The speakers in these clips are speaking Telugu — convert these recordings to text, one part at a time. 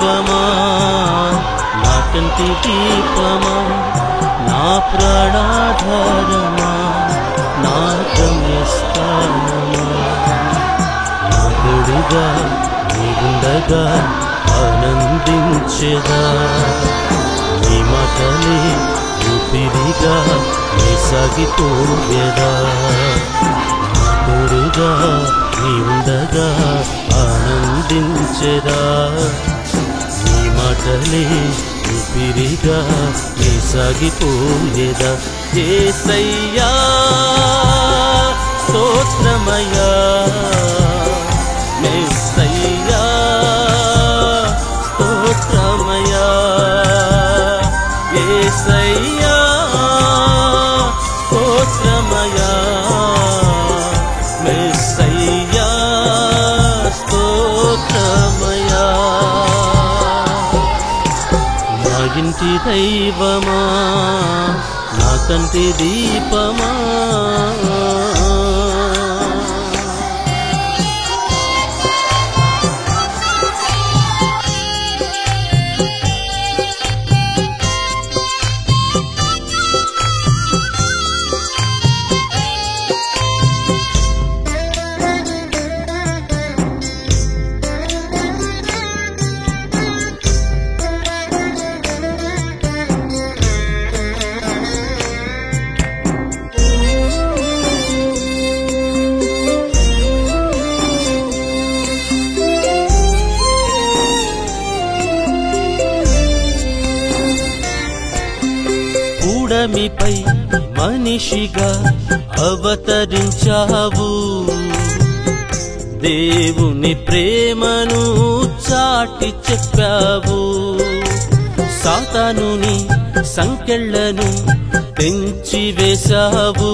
దైవమా నా కంటి దీపమా నా ప్రాణాధారమా నా గమ్యస్థానమా నా తోడుగా నీవుండగా ఆనందించెదా నీ మాటలే ఊపిరిగా నీ సాగిపోయేదా నా తోడుగా నీవుండగా ఆనందించెదా నీ మాటలే ఊపిరిగా నీ సాగిపోయేదా యేసయ్యా స్తోత్రమయ్యా యేసయ్యా స్తోత్రమయ్యా యేసయ్యా స్తోత్రమయ్యా యేసయ్యా స్తోత్రమయ్యా నా ఇంటి దైవమా నా కంటి దీపమా కూడమిపై మనిషిగా అవతరించావు దేవుని ప్రేమను చాటి చెప్పావు సాతానుని సంకెళ్లను తెంచివేశావు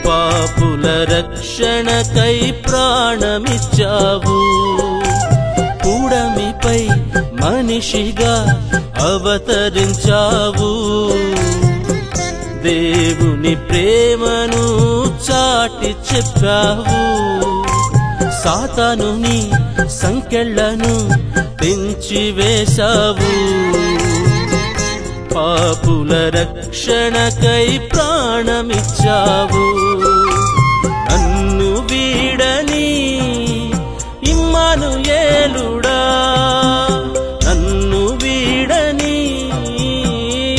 పాపుల రక్షణకై ప్రాణమిచ్చావు కూడమిపై మనిషిగా అవతరించావు దేవుని ప్రేమను చాటి చెప్పావు సాతానుని సంకెళ్లను తెంచివేశావు పాపుల రక్షణకై ప్రాణమిచ్చావు నన్ను వీడని ఇమ్మానుయేలుడా నన్ను వీడని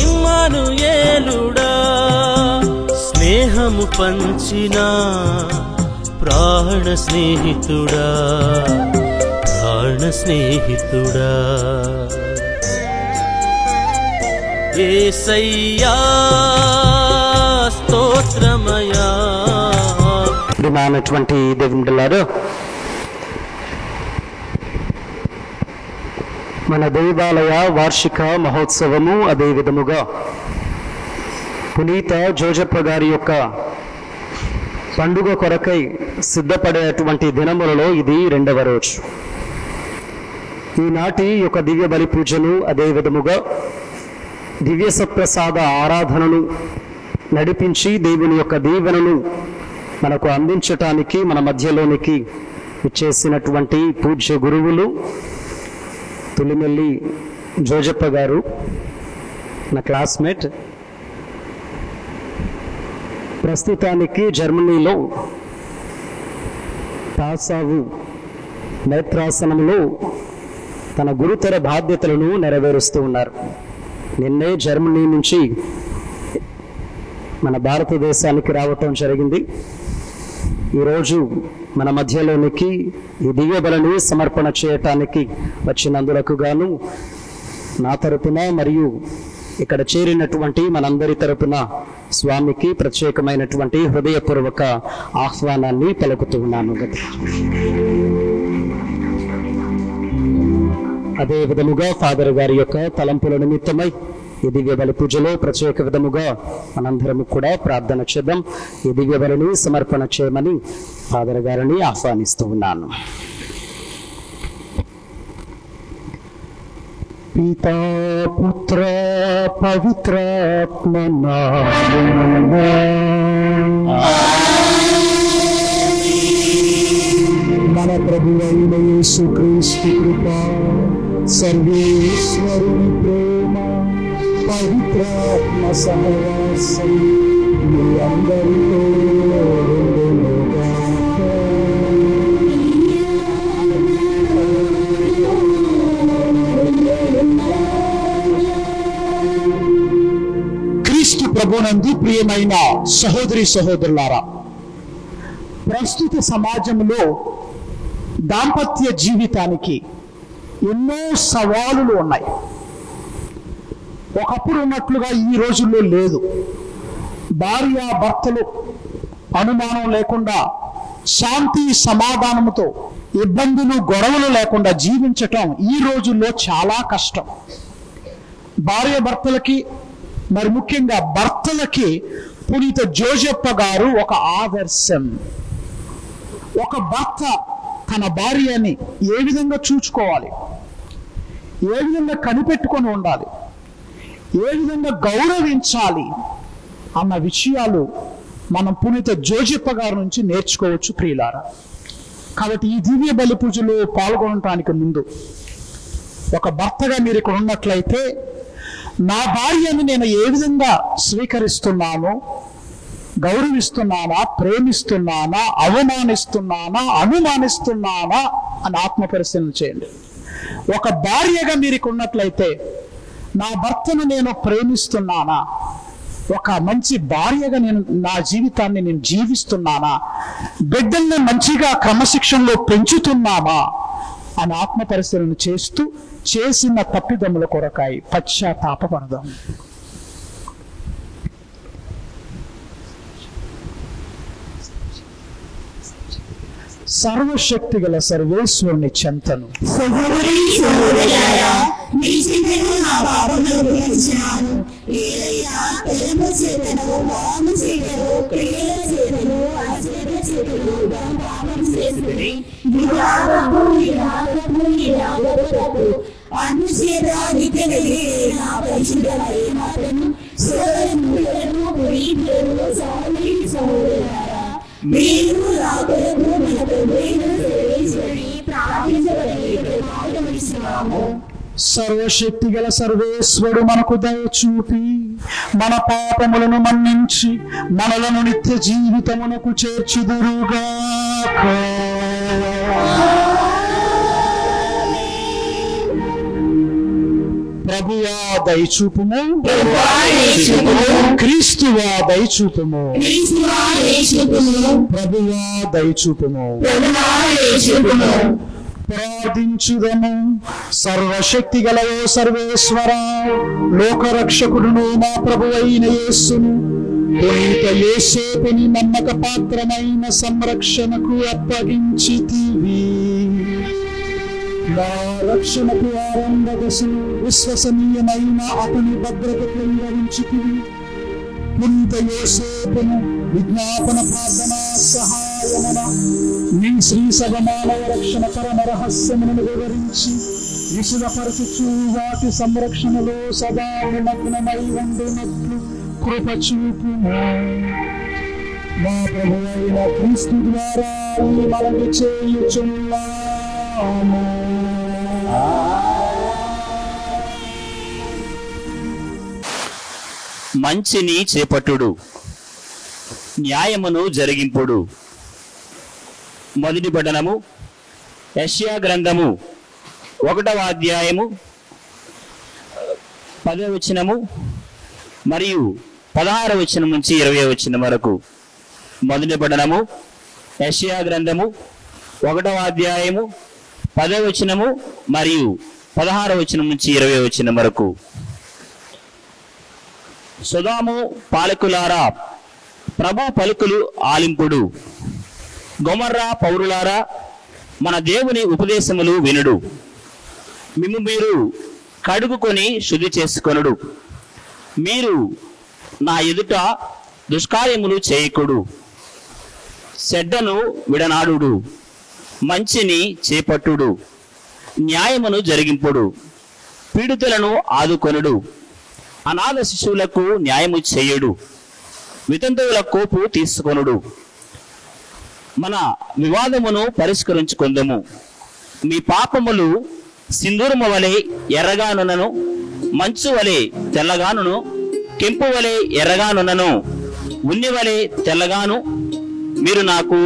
ఇమ్మానుయేలుడా స్నేహము పంచిన ప్రాణ స్నేహితుడా ప్రాణ స్నేహితుడా యేసయ్యా స్తోత్రమయ్యా. ప్రియమైనటువంటి దేవుని బిడ్డలారా, మన దేవాలయ వార్షిక మహోత్సవము అదే విధముగా పునీత జోజప్ప గారి యొక్క పండుగ కొరకై సిద్ధపడేటువంటి దినములలో ఇది 2వ రోజు. ఈనాటి యొక్క దివ్య బలి పూజను అదే విధముగా దివ్య సప్రసాద ఆరాధనను నడిపించి దేవుని యొక్క దీవెనను మనకు అందించటానికి మన మధ్యలోనికి ఇచ్చేసినటువంటి పూజ్య గురువులు తులిమెల్లి జోజప్ప గారు, నా క్లాస్మేట్, ప్రస్తుతానికి జర్మనీలో పాసావు నేత్రాసనంలో తన గురుతర బాధ్యతలను నెరవేరుస్తూ ఉన్నారు. నిన్నే జర్మనీ నుంచి మన భారతదేశానికి రావటం జరిగింది. ఈరోజు మన మధ్యలోనికి ఈ దివ్య బలిని సమర్పణ చేయటానికి వచ్చినందులకు గాను నా తరపున మరియు ఇక్కడ చేరినటువంటి మనందరి తరపున స్వామికి ప్రత్యేకమైనటువంటి హృదయపూర్వక ఆహ్వానాన్ని పలుకుతూ ఉన్నాను. అదే విధముగా ఫాదర్ గారి యొక్క తలంపుల నిమిత్తమై ఈ దివ్య బలి పూజలో ప్రత్యేక విధముగా మనందరము కూడా ప్రార్థన చేద్దాం. ఈ దివ్య బలిని సమర్పణ చేయమని ఫాదర్ గారిని ఆహ్వానిస్తూ ఉన్నాను. పితా పుత్ర పవిత్రాత్మ నామమున మన ప్రభువైన యేసుక్రీస్తు కృప, సర్వేశ్వరుని ప్రేమ, పవిత్రాత్మ సహవాసం మీ అందరితో ఉండునుగాక. క్రీస్తు ప్రభునందు ప్రియమైన సహోదరి సహోదరులారా, ప్రస్తుత సమాజంలో దాంపత్య జీవితానికి ఎన్నో సవాలులు ఉన్నాయి. ఒకప్పుడు ఉన్నట్లుగా ఈ రోజుల్లో లేదు. భార్య భర్తలు అనుమానం లేకుండా శాంతి సమాధానంతో ఇబ్బందులు గొడవలు లేకుండా జీవించటం ఈ రోజుల్లో చాలా కష్టం. భార్య భర్తలకి, మరి ముఖ్యంగా భర్తలకి పునీత జోజప్ప గారు ఒక ఆదర్శం. ఒక భర్త తన భార్యని ఏ విధంగా చూసుకోవాలి, ఏ విధంగా కనిపెట్టుకొని ఉండాలి, ఏ విధంగా గౌరవించాలి అన్న విషయాలు మనం పునీత జోజప్ప గారి నుంచి నేర్చుకోవచ్చు ప్రియులారా. కాబట్టి ఈ దివ్య బలి పూజలో పాల్గొనడానికి ముందు ఒక భర్తగా మీరు ఇక్కడ ఉన్నట్లయితే, నా భార్యని నేను ఏ విధంగా స్వీకరిస్తున్నాను, గౌరవిస్తున్నానా, ప్రేమిస్తున్నానా, అవమానిస్తున్నానా, అనుమానిస్తున్నానా అని ఆత్మ పరిశీలన చేయండి. ఒక భార్యగా మీరు ఇక్కడ ఉన్నట్లయితే, నా భర్తను నేను ప్రేమిస్తున్నానా, ఒక మంచి భార్యగా నేను నా జీవితాన్ని నేను జీవిస్తున్నానా, బిడ్డల్ని మంచిగా క్రమశిక్షణలో పెంచుతున్నామా అని ఆత్మ పరిశీలన చేస్తూ చేసిన తప్పిదముల కొరకై పశ్చాత్తాపపడదాం. సర్వశక్తి గల సర్వేశ్వరుని చెంతను సర్వశక్తి గల సర్వేశ్వరుడు మనకు దయ చూపి మన పాపములను మన్నించి మనలను నిత్య జీవితమునకు చేర్చుదురుగాక. ప్రభువా దయచూపుము, క్రీస్తువా దయచూపుము, ప్రభువా దయచూపుము. ప్రార్థించుదము. సర్వశక్తి గలవో సర్వేశ్వర, లోకరక్షకుడును మా ప్రభువైన యేసును పునీత యోసేపుని నమ్మక పాత్రమైన సంరక్షణకు అప్పగించితివి. నా రక్షణకు ఆరంభ దశను విశ్వసనీయమైన అతని భద్రత పొందవించితివి. పునీత యోసేపును విజ్ఞాపన ప్రార్థనా సహాయమున నీ శ్రీ సభమానవ రక్షణ పరమ రహస్యమును వివరించి విశదపరచుచు వాటి సంరక్షణలో సదా నిమగ్నమై ఉండునట్లు కృప చూపుము. మా ప్రభువైన క్రీస్తు ద్వారా ఈ మనవి చేయుచున్నాము. మంచిని చేపట్టుడు, న్యాయమును జరిగింపుడు. మొదటి పఠనము యెషయా గ్రంథము 1వ అధ్యాయము 10వ వచనము మరియు 16వ వచనం నుంచి 20వ వచనం వరకు. మొదటి పఠనము యెషయా గ్రంథము 1వ అధ్యాయము 10వ వచనము మరియు 16వ వచనం నుంచి 20వ వచనం వరకు. సొదొము పాలకులారా, ప్రభు పలుకులు ఆలింపుడు. గొమొర్రా పౌరులారా, మన దేవుని ఉపదేశములు వినుడు. మిమ్ము మీరు కడుగుకొని శుద్ధి చేసుకొనుడు. మీరు నా ఎదుట దుష్కార్యములు చేయకుడు. చెడ్డను విడనాడుడు, మంచిని చేపట్టుడు, న్యాయమును జరిగింపుడు, పీడితులను ఆదుకొనుడు, అనాథ శిశువులకు న్యాయము చేయుడు, వితంతువుల కోపు తీసుకొనుడు. మన వివాదమును పరిష్కరించుకుందాము. మీ పాపములు సింధూరము వలె ఎర్రగానున్నను, మంచు వలె తెల్లగానును, కెంపు వలె ఎర్రగానున్నను, ఉన్ని వలె తెల్లగాను మీరు నాకు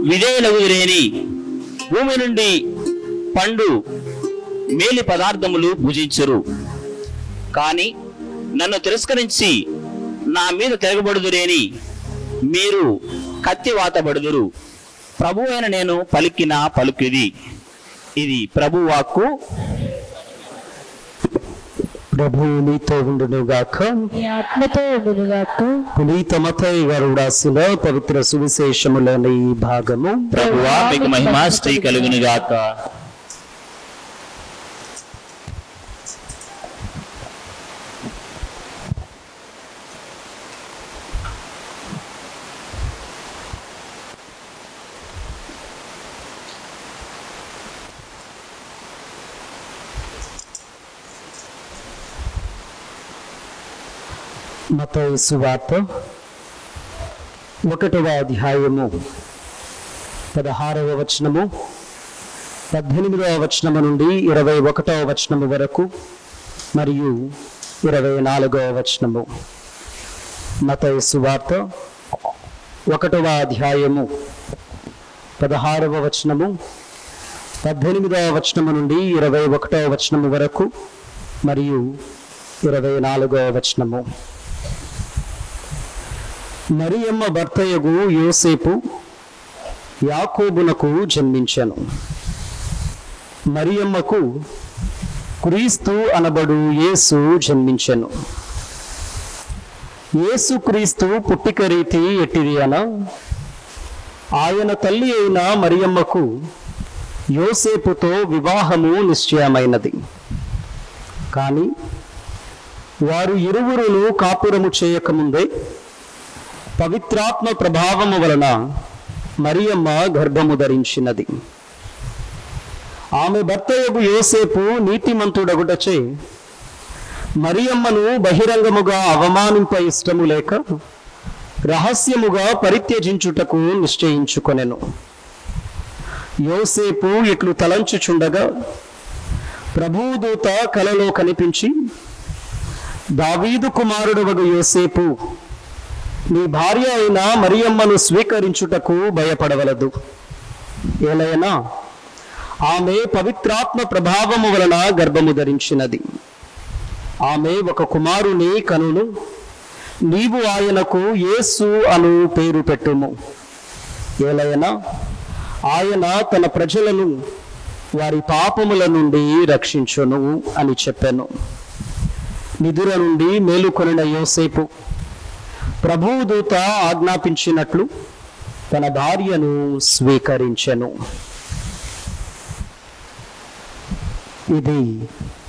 విధేయులగుదురేని భూమి నుండి పండు మేలి పదార్థములు భుజించురు. కానీ నన్ను తిరస్కరించి నా మీద తిరగబడుదురేని మీరు కత్తి వాతబడుదురు. ప్రభు అయిన నేను పలికిన పలుకిది. ఇది ప్రభు వాక్కు. ప్రభు నీతో ఉండునుగాక. నీ ఆత్మతో ఉండునుగాక. పునీత మత్తయి గారు రాసిన పవిత్ర సువిశేషములోని ఈ భాగము. ప్రభువా మీకు మహిమ స్తుతి కలుగునుగాక. మత్తయి సువార్త 1వ అధ్యాయము 16వ వచనము, 18వ వచనము నుండి 21వ వచనము వరకు మరియు 24వ వచనము. మత్తయి సువార్త 1వ అధ్యాయము 16వ వచనము, 18వ వచనము నుండి 21వ వచనము వరకు మరియు 24వ వచనము. మరియమ్మ భర్తయగు యోసేపు యాకోబునకు జన్మించెను. మరియమ్మకు క్రీస్తు అనబడు యేసు జన్మించెను. యేసు క్రీస్తు పుట్టిక రీతి ఎట్టిది అన, ఆయన తల్లి అయిన మరియమ్మకు యోసేపుతో వివాహము నిశ్చయమైనది. కానీ వారు ఇరువురును కాపురము చేయకముందే పవిత్రాత్మ ప్రభావము వలన మరియమ్మ గర్భము ధరించినది. ఆమె భర్తయగు యోసేపు నీతిమంతుడగుటచే మరియమ్మను బహిరంగముగా అవమానింప ఇష్టము లేక రహస్యముగా పరిత్యజించుటకు నిశ్చయించుకొనెను. యోసేపు ఇట్లు తలంచుచుండగా ప్రభుదూత కలలో కనిపించి, దావీదు కుమారుడు వగు యోసేపు, నీ భార్య అయిన మరియమ్మను స్వీకరించుటకు భయపడవలదు. ఏలైనా ఆమె పవిత్రాత్మ ప్రభావము వలన గర్భము ధరించినది. ఆమె ఒక కుమారుని కనును. నీవు ఆయనకు యేసు అను పేరు పెట్టుము. ఏలైనా ఆయన తన ప్రజలను వారి పాపముల నుండి రక్షించును అని చెప్పాను. నిద్ర నుండి మేలుకొనిన యోసేపు ప్రభుదూత ఆజ్ఞాపించినట్లు తన భార్యను స్వీకరించెను. ఇది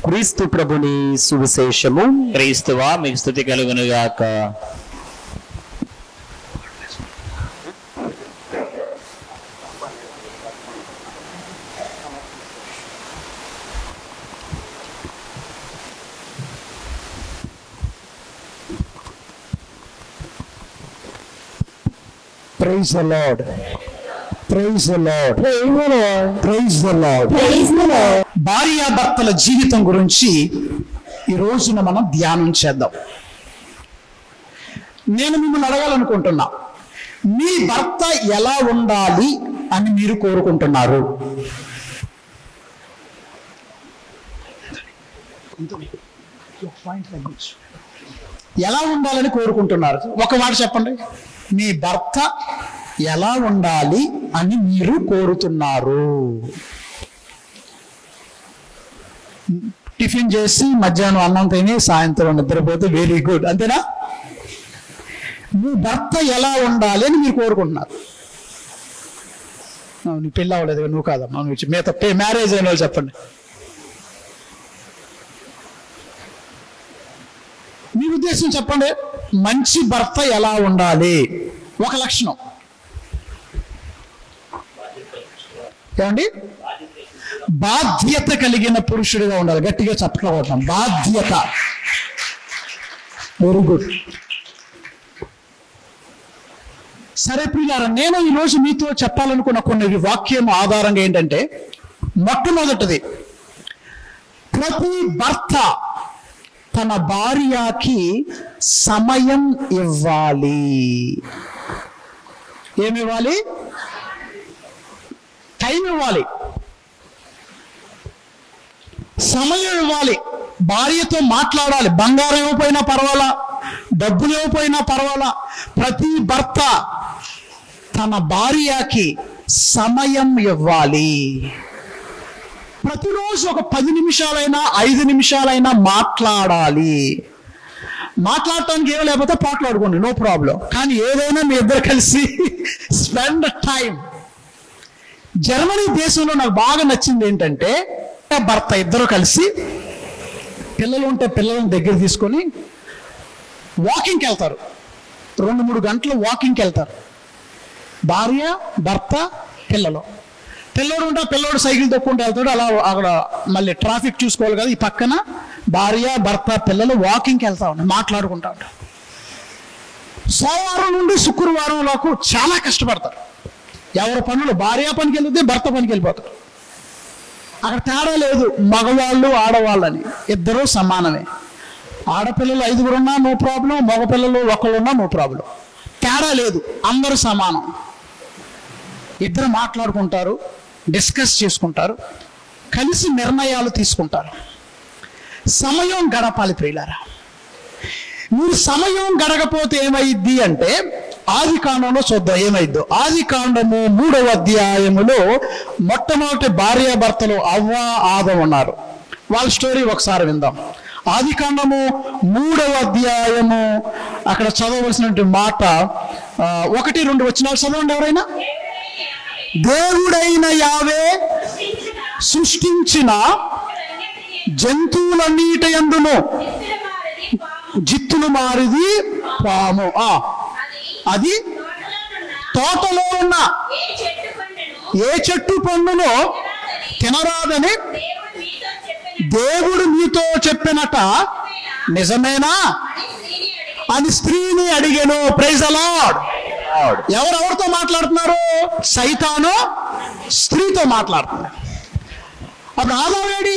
క్రీస్తు ప్రభుని సువిశేషము. క్రీస్తువా మీకు స్తుతి కలుగునుగాక. Praise the Lord. Praise the Lord. Praise the Lord. Praise the Lord. Praise the Lord. భార్యాభర్తల జీవితం గురించి ఈ రోజున మనం ధ్యానం చేద్దాం. నేను మిమ్మల్ని అడగాలనుకుంటున్నా, మీ భర్త ఎలా ఉండాలి అని మీరు కోరుకుంటున్నారు? ఎలా ఉండాలని కోరుకుంటున్నారు? ఒక మాట చెప్పండి. మీ భర్త ఎలా ఉండాలి అని మీరు కోరుతున్నారు? టిఫిన్ చేసి మధ్యాహ్నం అన్నం తిని సాయంత్రం నిద్రపోతే వెరీ గుడ్, అంతేనా? మీ భర్త ఎలా ఉండాలి అని మీరు కోరుకుంటున్నారు. నీ పెళ్ళి అవ్వలేదు, నువ్వు కాదమ్మా, నువ్వు మిగతా మ్యారేజ్ అయిన వాళ్ళు చెప్పండి. మీ ఉద్దేశం చెప్పండి. మంచి భర్త ఎలా ఉండాలి? ఒక లక్షణం ఏమండి? బాధ్యత కలిగిన పురుషుడిగా ఉండాలి. గట్టిగా చప్పట్లు కొడతాం. బాధ్యత. Very good. సరే ప్రియులారా, నేను ఈరోజు మీతో చెప్పాలనుకున్న కొన్ని వాక్యం ఆధారంగా ఏంటంటే, మొట్టమొదటిది, ప్రతి భర్త తన భార్యకి సమయం ఇవ్వాలి. ఏమివ్వాలి? టైం ఇవ్వాలి, సమయం ఇవ్వాలి. భార్యతో మాట్లాడాలి. బంగారం ఇవ్వకపోయినా పర్వాలా, డబ్బులు ఇవ్వకపోయినా పర్వాలా, ప్రతి భర్త తన భార్యకి సమయం ఇవ్వాలి. ప్రతిరోజు ఒక 10 నిమిషాలైనా 5 నిమిషాలైనా మాట్లాడాలి. మాట్లాడటానికి ఏమీ లేకపోతే పాటలాడుకోండి, నో ప్రాబ్లం. కానీ ఏదైనా మీ ఇద్దరు కలిసి స్పెండ్ టైం. జర్మనీ దేశంలో నాకు బాగా నచ్చింది ఏంటంటే, భర్త ఇద్దరు కలిసి పిల్లలు ఉంటే పిల్లలను దగ్గర తీసుకొని వాకింగ్కి వెళ్తారు. 2-3 గంటలు వాకింగ్కి వెళ్తారు. భార్య, భర్త, పిల్లలు. పిల్లోడు ఉంటే పిల్లోడు సైకిల్ తొక్కుంటూ వెళ్తాడు. అలా అక్కడ మళ్ళీ ట్రాఫిక్ చూసుకోవాలి కదా. ఈ పక్కన భార్య, భర్త, పిల్లలు వాకింగ్కి వెళ్తా ఉంటారు, మాట్లాడుకుంటా ఉంటారు. సోమవారం నుండి శుక్రవారం వరకు చాలా కష్టపడతారు. ఎవరి పనులు, భార్య పనికి వెళ్తే భర్త పనికి వెళ్ళిపోతారు. అక్కడ తేడా లేదు, మగవాళ్ళు ఆడవాళ్ళని ఇద్దరూ సమానమే. ఆడపిల్లలు 5 ఉన్నా నో ప్రాబ్లం, మగపిల్లలు 1 ఉన్నా నో ప్రాబ్లం. తేడా లేదు, అందరూ సమానం. ఇద్దరు మాట్లాడుకుంటారు, డిస్కస్ చేసుకుంటారు, కలిసి నిర్ణయాలు తీసుకుంటారు. సమయం గడపాలి ప్రియులారా. మీరు సమయం గడకపోతే ఏమైద్ది అంటే, ఆది కాండంలో చూద్దాం ఏమైద్దో. ఆది కాండము 3వ అధ్యాయములో మొట్టమొదటి భార్యాభర్తలు అవ్వ, ఆదం ఉన్నారు. వాళ్ళ స్టోరీ ఒకసారి విందాం. ఆది కాండము 3వ అధ్యాయము అక్కడ చదవవలసినటువంటి మాట 1-2 వచనాలు చదవండి ఎవరైనా. దేవుడైన యావే సృష్టించిన జంతువులన్నిటి యందును జిత్తులు మారిది పాము. అది తోటలో ఉన్న ఏ చెట్టు పండును తినరాదని దేవుడు మీతో చెప్పినట నిజమేనా అని స్త్రీని అడిగాను. Praise the Lord. ఎవరెవరితో మాట్లాడుతున్నారు? సైతాను స్త్రీతో మాట్లాడుతున్నారు. అప్పుడు ఆదాము ఏడి?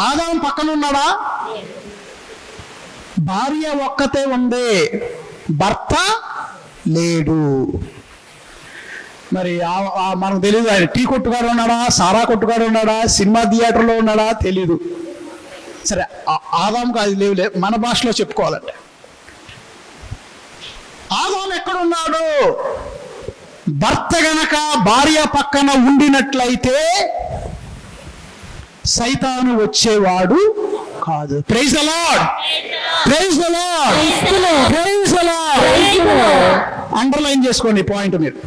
ఆదాము పక్కన ఉన్నాడా? భార్య ఒక్కతే ఉంది, భర్త లేడు. మరి మనకు తెలియదు ఆయన టీ కొట్టుగాడు ఉన్నాడా, సారా కొట్టుగాడు ఉన్నాడా, సినిమా థియేటర్లో ఉన్నాడా తెలీదు. సరే, ఆదాముకు అది లేవులే, మన భాషలో చెప్పుకోవాలంటే ఆదాము ఎక్కడున్నాడు? భర్త గనక భార్య పక్కన ఉండినట్లయితే సైతాను వచ్చేవాడు కాదు. Praise the lord. Praise the lord. Praise the lord. Underline చేసుకోండి పాయింట్ మీరు.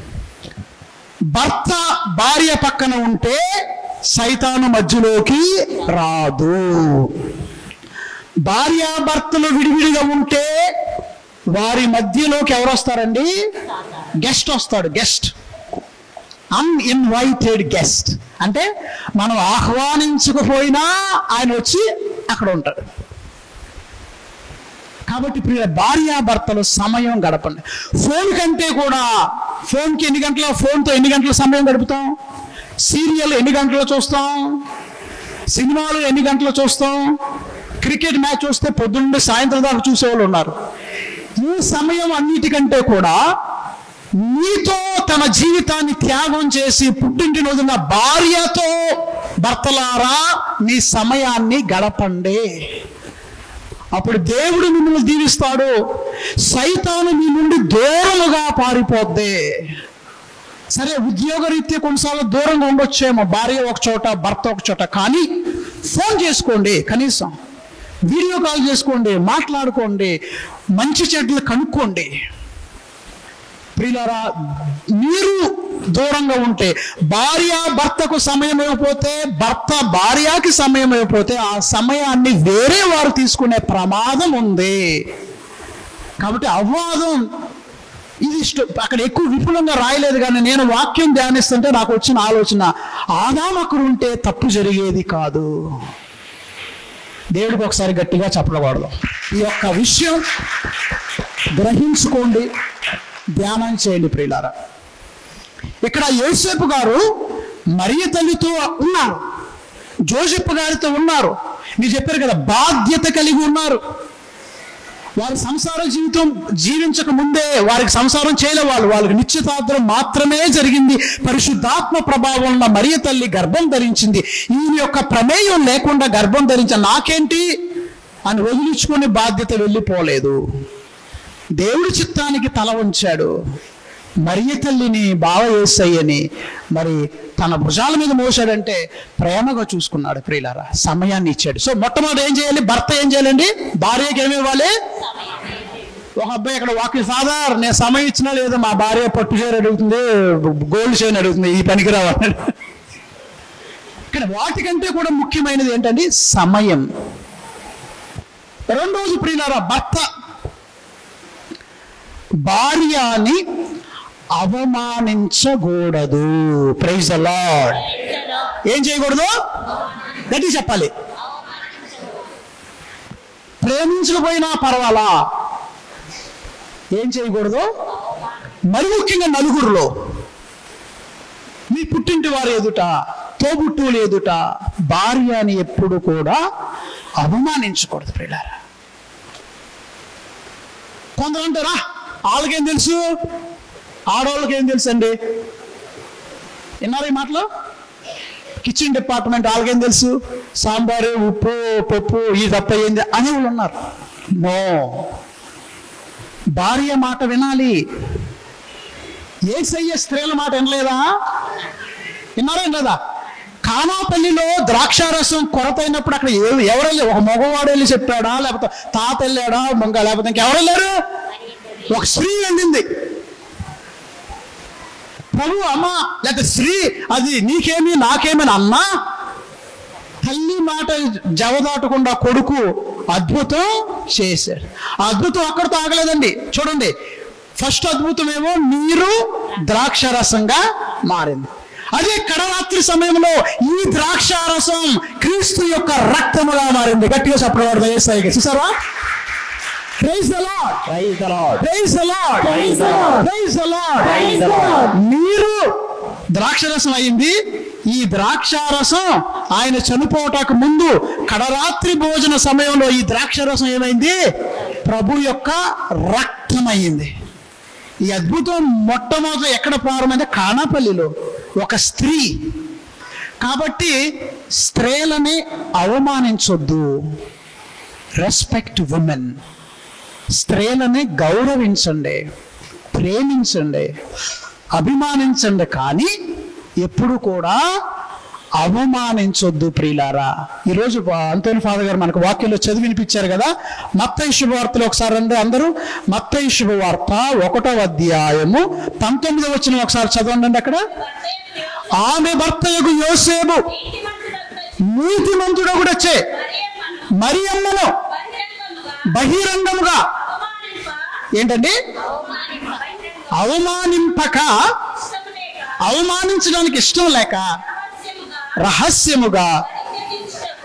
భర్త భార్య పక్కన ఉంటే సైతాను మధ్యలోకి రాదు. భార్యాభర్తలు విడివిడిగా ఉంటే వారి మధ్యలోకి ఎవరు వస్తారండి? గెస్ట్ వస్తాడు. Guest, uninvited guest. అంటే మనం ఆహ్వానించకపోయినా ఆయన వచ్చి అక్కడ ఉంటాడు. కాబట్టి ప్రియ భార్యాభర్తలు సమయం గడపండి. ఫోన్ కంటే కూడా, ఫోన్కి ఫోన్తో ఎన్ని గంటల సమయం గడుపుతాం? సీరియల్ ఎన్ని గంటలు చూస్తాం? సినిమాలు ఎన్ని గంటలు చూస్తాం? క్రికెట్ మ్యాచ్ చూస్తే పొద్దున్నే సాయంత్రం దాకా చూసేవాళ్ళు ఉన్నారు. ఈ సమయం అన్నిటికంటే కూడా నీతో తన జీవితాన్ని త్యాగం చేసి పుట్టింటి రోజున భార్యతో భర్తలారా మీ సమయాన్ని గడపండి. అప్పుడు దేవుడు మిమ్మల్ని దీవిస్తాడు. సైతాను మీ నుండి దూరముగా పారిపోద్ది. సరే, ఉద్యోగరీత్యా కొన్నిసార్లు దూరంగా ఉండొచ్చేమో, భార్య ఒక చోట భర్త ఒక చోట, కానీ ఫోన్ చేసుకోండి, కనీసం వీడియో కాల్ చేసుకోండి, మాట్లాడుకోండి, మంచి చెడ్లు కనుక్కోండి. ప్రియులారా, మీరు దూరంగా ఉంటే, భార్య భర్తకు సమయం అయిపోతే, భర్త భార్యకి సమయం అయిపోతే ఆ సమయాన్ని వేరే వారు తీసుకునే ప్రమాదం ఉంది. కాబట్టి అవ్వాదం ఇది అక్కడ ఎక్కువ విపులంగా రాయలేదు, కానీ నేను వాక్యం ధ్యానిస్తుంటే నాకు వచ్చిన ఆలోచన, ఆదాము అక్కడ ఉంటే తప్పు జరిగేది కాదు. దేవుడికి ఒకసారి గట్టిగా చెప్పకూడదు. ఈ యొక్క విషయం గ్రహించుకోండి, ధ్యానం చేయండి ప్రియులారా. ఇక్కడ యోసేపు గారు మరియ తల్లితో ఉన్నారు, జోసెఫ్ గారితో ఉన్నారు. మీరు చెప్పారు కదా, బాధ్యత కలిగి ఉన్నారు. వారి సంసార జీవితం జీవించక ముందే వారికి సంసారం చేయలే, వాళ్ళకి నిశ్చితార్థం మాత్రమే జరిగింది. పరిశుద్ధాత్మ ప్రభావం ఉన్న మరియ తల్లి గర్భం ధరించింది. ఈయన యొక్క ప్రమేయం లేకుండా గర్భం ధరించిన నాకేంటి అని వదిలించుకునే బాధ్యత వెళ్ళిపోలేదు. దేవుడి చిత్తానికి తల ఉంచాడు. మరియ తల్లిని బావ యేసయ్యని మరి తన భుజాల మీద మోసాడంటే ప్రేమగా చూసుకున్నాడు ప్రియులారా, సమయాన్ని ఇచ్చాడు. సో మొట్టమొదటి ఏం చేయాలి? భర్త ఏం చేయాలండి? భార్యకి ఏమి ఇవ్వాలి? ఒక అబ్బాయి ఇక్కడ వాకి, ఫాదర్ నేను సమయం ఇచ్చినా లేదా మా భార్య పట్టు చీర అడుగుతుంది, గోల్డ్ చైన్ అడుగుతుంది, ఈ పనికి రావాలి. ఇక్కడ వాటికంటే కూడా ముఖ్యమైనది ఏంటండి? సమయం. రెండోది ప్రియులారా, భర్త భార్యని అవమానించకూడదు. Praise the lord. ఏం చేయకూడదు? గట్టి చెప్పాలి. ప్రేమించకపోయినా పర్వాలా, ఏం చేయకూడదు? మరి ముఖ్యంగా నలుగురిలో, మీ పుట్టింటి వారి ఎదుట, తోబుట్టువులు ఎదుట భార్యని ఎప్పుడు కూడా అవమానించకూడదు ప్రియులారా. కొందరు అంటారా, వాళ్ళకేం తెలుసు, ఆడవాళ్ళకి ఏం తెలుసు అండి? విన్నారా ఈ మాటలు? కిచెన్ డిపార్ట్మెంట్ వాళ్ళకేం తెలుసు, సాంబారు ఉప్పు పప్పు ఈ తప్ప ఏంది అని వాళ్ళు ఉన్నారు. నో, భార్య మాట వినాలి. యేసయ్య స్త్రీల మాట వినలేదా? విన్నారా వినలేదా? కానాపల్లిలో ద్రాక్షారసం కొరత అయినప్పుడు అక్కడ ఎవరు, ఒక మగవాడు వెళ్ళి చెప్పాడా, లేకపోతే తాత వెళ్ళాడా, లేకపోతే ఇంకెవరు వెళ్ళారు? ఒక స్త్రీ వెళ్ళింది. ప్రభు అమ్మా, లేకపోతే స్త్రీ అది నీకేమి నాకేమని అన్నా, తల్లి మాట జవదాటకుండా కొడుకు అద్భుతం చేశాడు. ఆ అద్భుతం అక్కడితో ఆగలేదండి. చూడండి, ఫస్ట్ అద్భుతం ఏమో నీరు ద్రాక్షారసంగా మారింది. అదే కడరాత్రి సమయంలో ఈ ద్రాక్షారసం క్రీస్తు యొక్క రక్తముగా మారింది. గట్టిగా చెప్పడం యేసయ్యకి. చూసారా? Praise the Lord. Praise the Lord. Praise the Lord. Praise the Lord. Praise the Lord. Praise the Lord. నీరు ద్రాక్షరసం అయింది. ఈ ద్రాక్షారసం ఆయన చనిపోవటానికి ముందు కడరాత్రి భోజన సమయంలో ఈ ద్రాక్షరసం ఏమైంది? ప్రభు యొక్క రక్తం అయింది. ఈ అద్భుతం మొట్టమొదటి ఎక్కడ ప్రారంభమైంది? కానాపల్లిలో ఒక స్త్రీ. కాబట్టి స్త్రీలని అవమానించొద్దు. Respect women. స్త్రీలని గౌరవించండి, ప్రేమించండి, అభిమానించండి, కానీ ఎప్పుడు కూడా అవమానించొద్దు ప్రియులారా. ఈరోజు అంతోని ఫాదర్ గారు మనకు వాక్యంలో చదివి వినిపించారు కదా. మత్తయి శుభవార్తలు ఒకసారి రండి అందరూ. మత్తయి శుభవార్త 1వ అధ్యాయము 19వ వచనం ఒకసారి చదవండి. అక్కడ ఆమె భర్తయగు యోసేపు నీతిమంతుడు కూడా వచ్చే మరియమ్మను బహిరంగముగా ఏంటండి అవమానింపక, అవమానించడానికి ఇష్టం లేక రహస్యముగా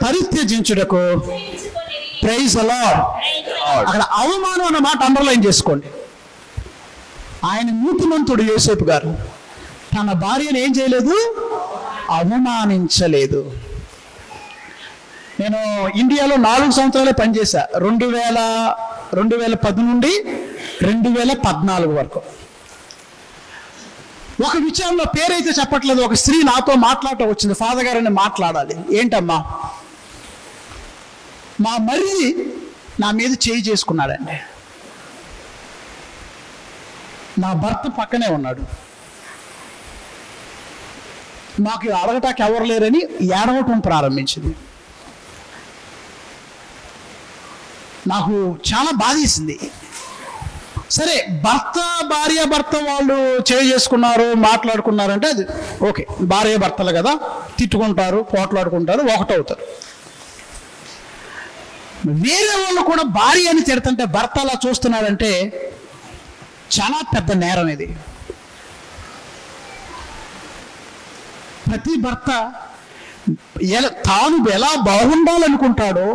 పరిత్యజించుటకు. Praise the lord. అక్కడ అవమానం అన్న మాట అండర్లైన్ చేసుకోండి. ఆయన నీతిమంతుడు యోసేపు గారు తన భార్యను ఏం చేయలేదు? అవమానించలేదు. నేను ఇండియాలో 4 సంవత్సరాలే పనిచేశా. 2010 నుండి 2014 వరకు. ఒక విషయంలో పేరైతే చెప్పట్లేదు, ఒక స్త్రీ నాతో మాట్లాడటం వచ్చింది. ఫాదర్ గారిని మాట్లాడాలి. ఏంటమ్మా? మా మరిది నా మీద చేయి చేసుకున్నాడండి. నా భర్త పక్కనే ఉన్నాడు. మాకు అడగటానికి ఎవరు లేరని ఏడవటం ప్రారంభించింది. నాకు చాలా బాధేసింది. సరే, భార్య భర్త వాళ్ళు చేసుకున్నారు, మాట్లాడుకున్నారంటే అది ఓకే, భార్య భర్తలు కదా, తిట్టుకుంటారు, పోట్లాడుకుంటారు, ఒకటవుతారు. వేరే వాళ్ళు కూడా భార్య అని తిడుతుంటే భర్త అలా చూస్తున్నారంటే చాలా పెద్ద నేరం ఇది. ప్రతి భర్త తాను ఎలా బాగుండాలనుకుంటాడో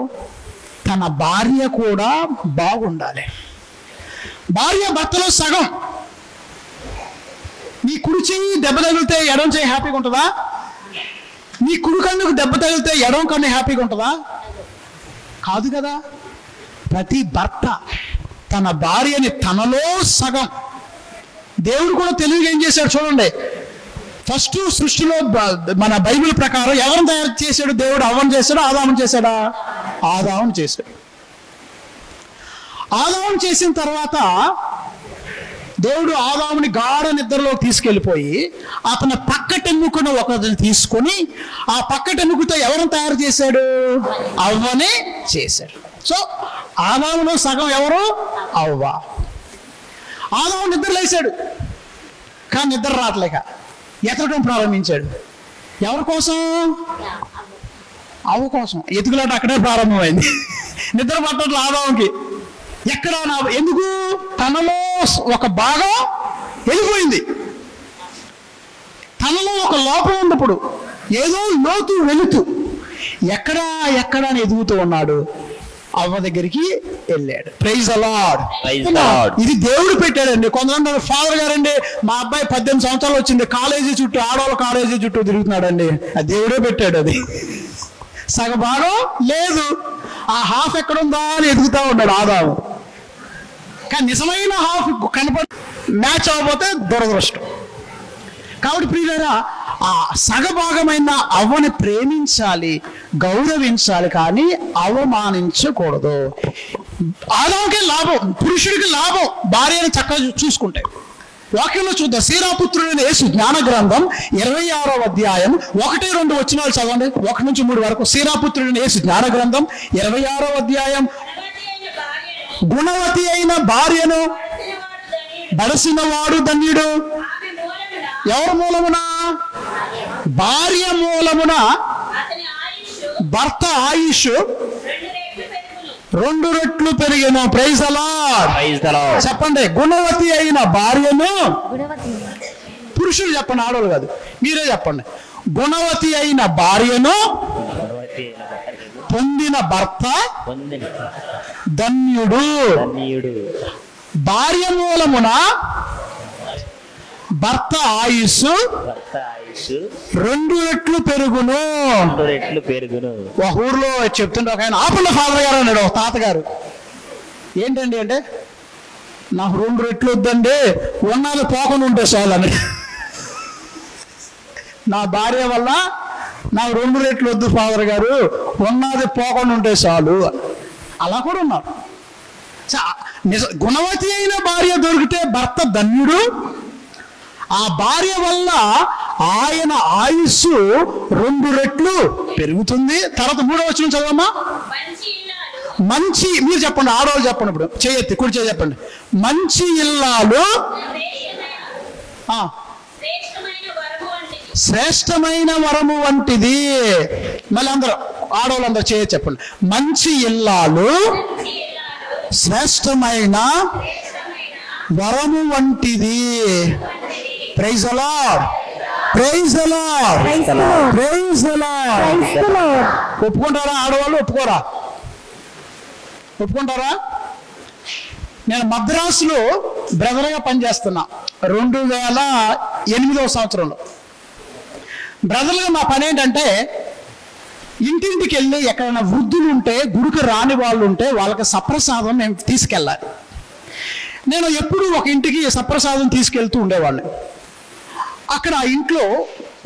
తన భార్య కూడా బాగుండాలి. భార్య భర్తలో సగం. నీ కుడి చెయ్యి దెబ్బ తగిలితే ఎడం చెయ్యి హ్యాపీగా ఉంటుందా? నీ కుడి కన్నుకు దెబ్బ తగిలితే ఎడం కన్ను హ్యాపీగా ఉంటుందా? కాదు కదా. ప్రతి భర్త తన భార్యని తనలో సగం. దేవుడు కూడా తెలివిగా ఏం చేశాడు చూడండి. ఫస్ట్ సృష్టిలో మన బైబిల్ ప్రకారం ఎవరిని తయారు చేశాడు దేవుడు? అవ్వను చేశాడా ఆదామును చేశాడా? ఆదామును చేశాడు. ఆదామును చేసిన తర్వాత దేవుడు ఆదాముని గాఢ నిద్రలో తీసుకెళ్ళిపోయి అతని పక్కటెన్నుకున్న ఒకరిని తీసుకొని ఆ పక్కటెన్నుకుతో ఎవరిని తయారు చేశాడు? అవ్వనే చేశాడు. సో ఆదాములో సగం ఎవరు? అవ్వ. ఆదాము నిద్ర లేచాడు, కానీ నిద్ర రావట్లేక ఎతకడం ప్రారంభించాడు. ఎవరి కోసం? అవ్వ కోసం. ఎతుకులాట అక్కడే ప్రారంభమైంది. నిద్ర పట్టట్లు ఆదాముకి. ఎక్కడ ఎందుకు? తనలో ఒక భాగం వెళ్ళిపోయింది. తనలో ఒక లోపం ఉన్నప్పుడు ఏదో లోతు వెళుతూ ఎక్కడ అని ఎదుగుతూ ఉన్నాడు. అవ్వ దగ్గరికి వెళ్ళాడు. Praise the lord. ఇది దేవుడు పెట్టాడండి. కొంతమంది ఫాదర్ గారండి మా అబ్బాయి 18 సంవత్సరాలు వచ్చింది, కాలేజీ చుట్టూ ఆడవాళ్ళ కాలేజీ చుట్టూ తిరుగుతున్నాడండి. అది దేవుడే పెట్టాడు. అది సగభాగం లేదు. ఆ హాఫ్ ఎక్కడుందా అని ఎదుగుతా ఉన్నాడు ఆదాము. కానీ నిజమైన హాఫ్ కనపడి మ్యాచ్ అవ్వకపోతే దురదృష్టం. కాబట్టి ప్రియులారా, ఆ సగభాగమైన అవ్వని ప్రేమించాలి, గౌరవించాలి, కానీ అవమానించకూడదు. ఆదాముకే లాభం, పురుషుడికి లాభం భార్యను చక్కగా చూసుకుంటే. వాక్యంలో చూద్దాం. సీరాపుత్రుడైన యేసు జ్ఞాన గ్రంథం 26వ అధ్యాయం 1-2 వచనాలు చదవండి. 1 నుంచి 3 వరకు. సీరాపుత్రుడైన యేసు జ్ఞాన గ్రంథం 26వ అధ్యాయం. గుణవతి అయిన భార్యను బడసిన వాడు ధన్యుడు. ఎవరి మూలమున? భార్య మూలమున భర్త ఆయుష్ 2 రెట్లు పెరిగెను. Praise the lord. చెప్పండి. గుణవతి అయిన భార్యను. పురుషులు చెప్పండి, ఆడవాళ్ళు కాదు, మీరే చెప్పండి. గుణవతి అయిన భార్యను పొందిన భర్త ధన్యుడు. భార్య మూలమున భర్త ఆయుష్ 2 రెట్లు పెరుగును. ఒక ఊర్లో చెప్తుంటే ఒక ఆయన, ఆపండి ఫాదర్ గారు అన్నాడు ఒక తాతగారు. ఏంటండి అంటే, నాకు 2 రెట్లు వద్దండి, ఉన్నది పోకుండా ఉంటే చాలని. నా భార్య వల్ల నాకు 2 రెట్లు వద్దు ఫాదర్ గారు, ఉన్నది పోకుండా ఉంటే చాలు. అలా కూడా ఉన్నారు. గుణవతి అయిన భార్య దొరికితే భర్త ధన్యుడు. ఆ భార్య వల్ల ఆయన ఆయుష్ 2 రెట్లు పెరుగుతుంది. తర్వాత 3వ వచనం చదవమ్మా. మంచి, మీరు చెప్పండి, ఆడవాళ్ళు చెప్పండి. ఇప్పుడు చేయెత్తి కుడి చేయి చెప్పండి. మంచి ఇల్లాలు శ్రేష్టమైన వరము వంటిది. మళ్ళీ అందరూ ఆడవాళ్ళందరూ చేయొచ్చు చెప్పండి. మంచి ఇల్లాలు శ్రేష్టమైన వరము వంటిది. Praise the lord. Praise the lord. Praise the lord. ఒప్పుకుంటారా ఆడవాళ్ళు? ఒప్పుకోరా? ఒప్పుకుంటారా? నేను మద్రాసులో బ్రదర్గా పనిచేస్తున్నా 2008వ సంవత్సరంలో. బ్రదర్గా మా పని ఏంటంటే, ఇంటింటికి వెళ్ళి ఎక్కడైనా వృద్ధులు ఉంటే, గుడికి రాని వాళ్ళు ఉంటే వాళ్ళకి సప్రసాదం మేము తీసుకెళ్ళాలి. నేను ఎప్పుడు ఒక ఇంటికి సప్రసాదం తీసుకెళ్తూ ఉండేవాడిని. అక్కడ ఆ ఇంట్లో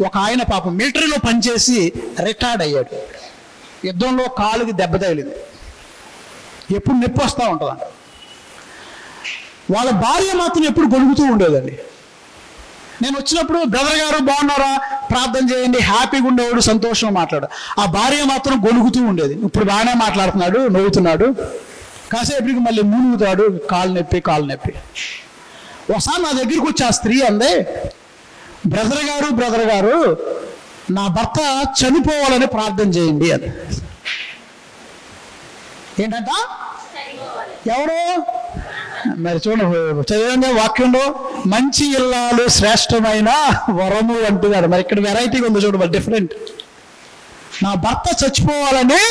ఒక ఆయన పాపం మిలిటరీలో పనిచేసి రిటైర్డ్ అయ్యాడు. యుద్ధంలో కాలుకి దెబ్బ తగిలింది, ఎప్పుడు నొప్పి వస్తూ ఉంటుందంట. వాళ్ళ భార్య మాత్రం ఎప్పుడు గొలుగుతూ ఉండేదండి. నేను వచ్చినప్పుడు, బ్రదర్ గారు బాగున్నారా, ప్రార్థన చేయండి, హ్యాపీగా ఉండేవాడు, సంతోషంగా మాట్లాడు. ఆ భార్య మాత్రం గొలుగుతూ ఉండేది. ఇప్పుడు బాగానే మాట్లాడుతున్నాడు, నవ్వుతున్నాడు, కాసేపటికి మళ్ళీ మునుగుతాడు, కాలు నొప్పి. ఒకసారి నా దగ్గరికి వచ్చి ఆ స్త్రీ అందే, బ్రదర్ గారు నా భర్త చనిపోవాలని ప్రార్థన చేయండి అని. ఏంటంట? ఎవరు? మరి చూడండి, చదివండి వాక్యంలో, మంచి ఇల్లాలు శ్రేష్టమైన వరము అంటున్నారు. మరి ఇక్కడ వెరైటీగా ఉంది చూడండి, మరి డిఫరెంట్. నా భర్త చచ్చిపోవాలని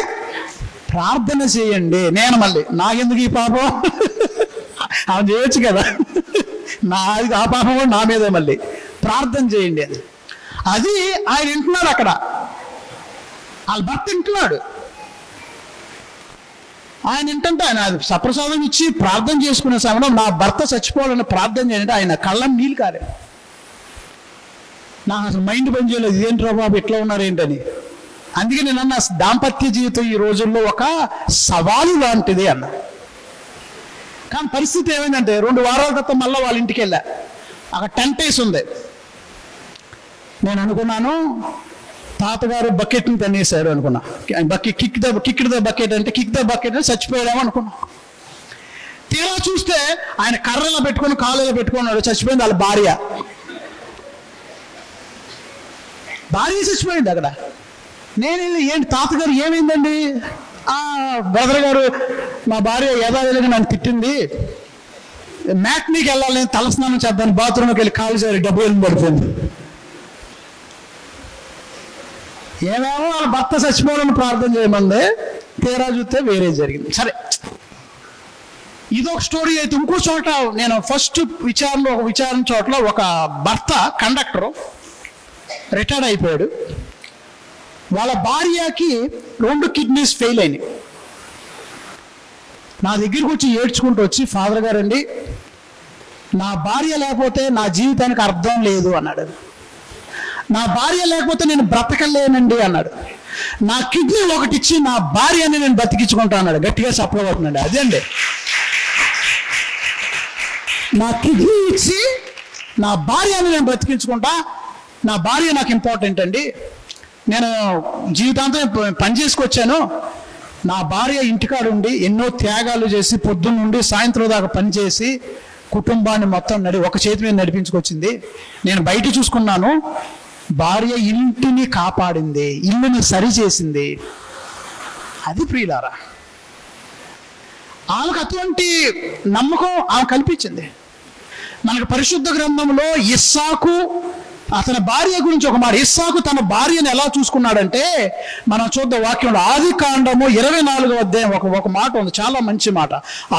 ప్రార్థన చేయండి. నేను మళ్ళీ నాకెందుకు ఈ పాపం, ఆమె చేయొచ్చు కదా, నాది ఆ పాపం కూడా నా మీదే. మళ్ళీ ప్రార్థన చేయండి అని. అది ఆయన వింటున్నాడు అక్కడ, వాళ్ళ భర్త వింటున్నాడు. ఆయన ఏంటంటే ఆయన సప్రసాదం ఇచ్చి ప్రార్థన చేసుకునే సమయంలో నా భర్త చచ్చిపోవాలని ప్రార్థన చేయండి, ఆయన కళ్ళని నీళ్ళు కారే. నాకు అసలు మైండ్ పని చేయలేదు, ఇదేంట్రా బాబు ఇట్లా ఉన్నారు ఏంటని. అందుకే నేను అన్న దాంపత్య జీవితం ఈ రోజుల్లో ఒక సవాలు లాంటిది అన్న. కానీ పరిస్థితి ఏమైందంటే 2 వారాల క్రితం మళ్ళీ వాళ్ళ ఇంటికి వెళ్ళా, అక్కడ టెంట్ వేసి ఉంది. నేను అనుకున్నాను తాతగారు బకెట్ని తన్నేశారు అనుకున్నా. కిక్ ద బకెట్ అంటే కిక్ ద బకెట్ అని చచ్చిపోయాడేమో అనుకున్నా. తీరా చూస్తే ఆయన కర్రలో పెట్టుకొని కాళ్ళలో పెట్టుకున్నాడు, చచ్చిపోయింది వాళ్ళ భార్య చచ్చిపోయింది అక్కడ. నేను వెళ్ళి ఏంటి తాతగారు ఏమైందండి? బ్రదర్ గారు మా భార్య యథావిధిగా నన్ను తిట్టింది, మ్యాట్నీకి వెళ్ళాలి, నేను తలస్నానం చేద్దాను, బాత్రూమ్కి వెళ్ళి కాలు చేరి డబ్బు వెళ్ళి పడిపోయింది. ఏమేమో వాళ్ళ భర్త చచ్చిపోవాలని ప్రార్థన చేయమంది, తీరా చూస్తే వేరే జరిగింది. సరే, ఇదొక స్టోరీ అయితే. ఇంకో చోట నేను ఫస్ట్ విచారణ చోట్ల ఒక భర్త కండక్టరు రిటైర్డ్ అయిపోయాడు. వాళ్ళ భార్యకి 2 కిడ్నీస్ ఫెయిల్ అయినాయి. నా దగ్గరికి వచ్చి ఏడ్చుకుంటూ వచ్చి, ఫాదర్ గారండి నా భార్య లేకపోతే నా జీవితానికి అర్థం లేదు అన్నాడు. నా భార్య లేకపోతే నేను బ్రతకలేనండి అన్నాడు. నా కిడ్నీ ఒకటి ఇచ్చి నా భార్యని నేను బతికించుకుంటా అన్నాడు. గట్టిగా చెప్పబోతున్నాడు. అదే అండి, నా కిడ్నీ ఇచ్చి నా భార్యని నేను బ్రతికించుకుంటా, నా భార్య నాకు ఇంపార్టెంట్ అండి. నేను జీవితాంతం పని చేసుకొచ్చాను, నా భార్య ఇంటికాడ ఉండి ఎన్నో త్యాగాలు చేసి పొద్దున్న నుండి సాయంత్రం దాకా పనిచేసి కుటుంబాన్ని మొత్తం ఒక చేతి మీద నడిపించుకొచ్చింది. నేను బయట చూసుకున్నాను, భార్య ఇంటిని కాపాడింది, ఇల్లుని సరిచేసింది. అది ప్రియులారా, ఆమెకు అటువంటి నమ్మకం ఆమె కల్పించింది. మనకు పరిశుద్ధ గ్రంథంలో ఇస్సాకు అతని భార్య గురించి ఒక మాట. ఇస్సాకు తన భార్యను ఎలా చూసుకున్నాడంటే మనం చూద్దాం వాక్యంలో. ఆదికాండము 24వ అధ్యాయం ఒక మాట ఉంది, చాలా మంచి మాట.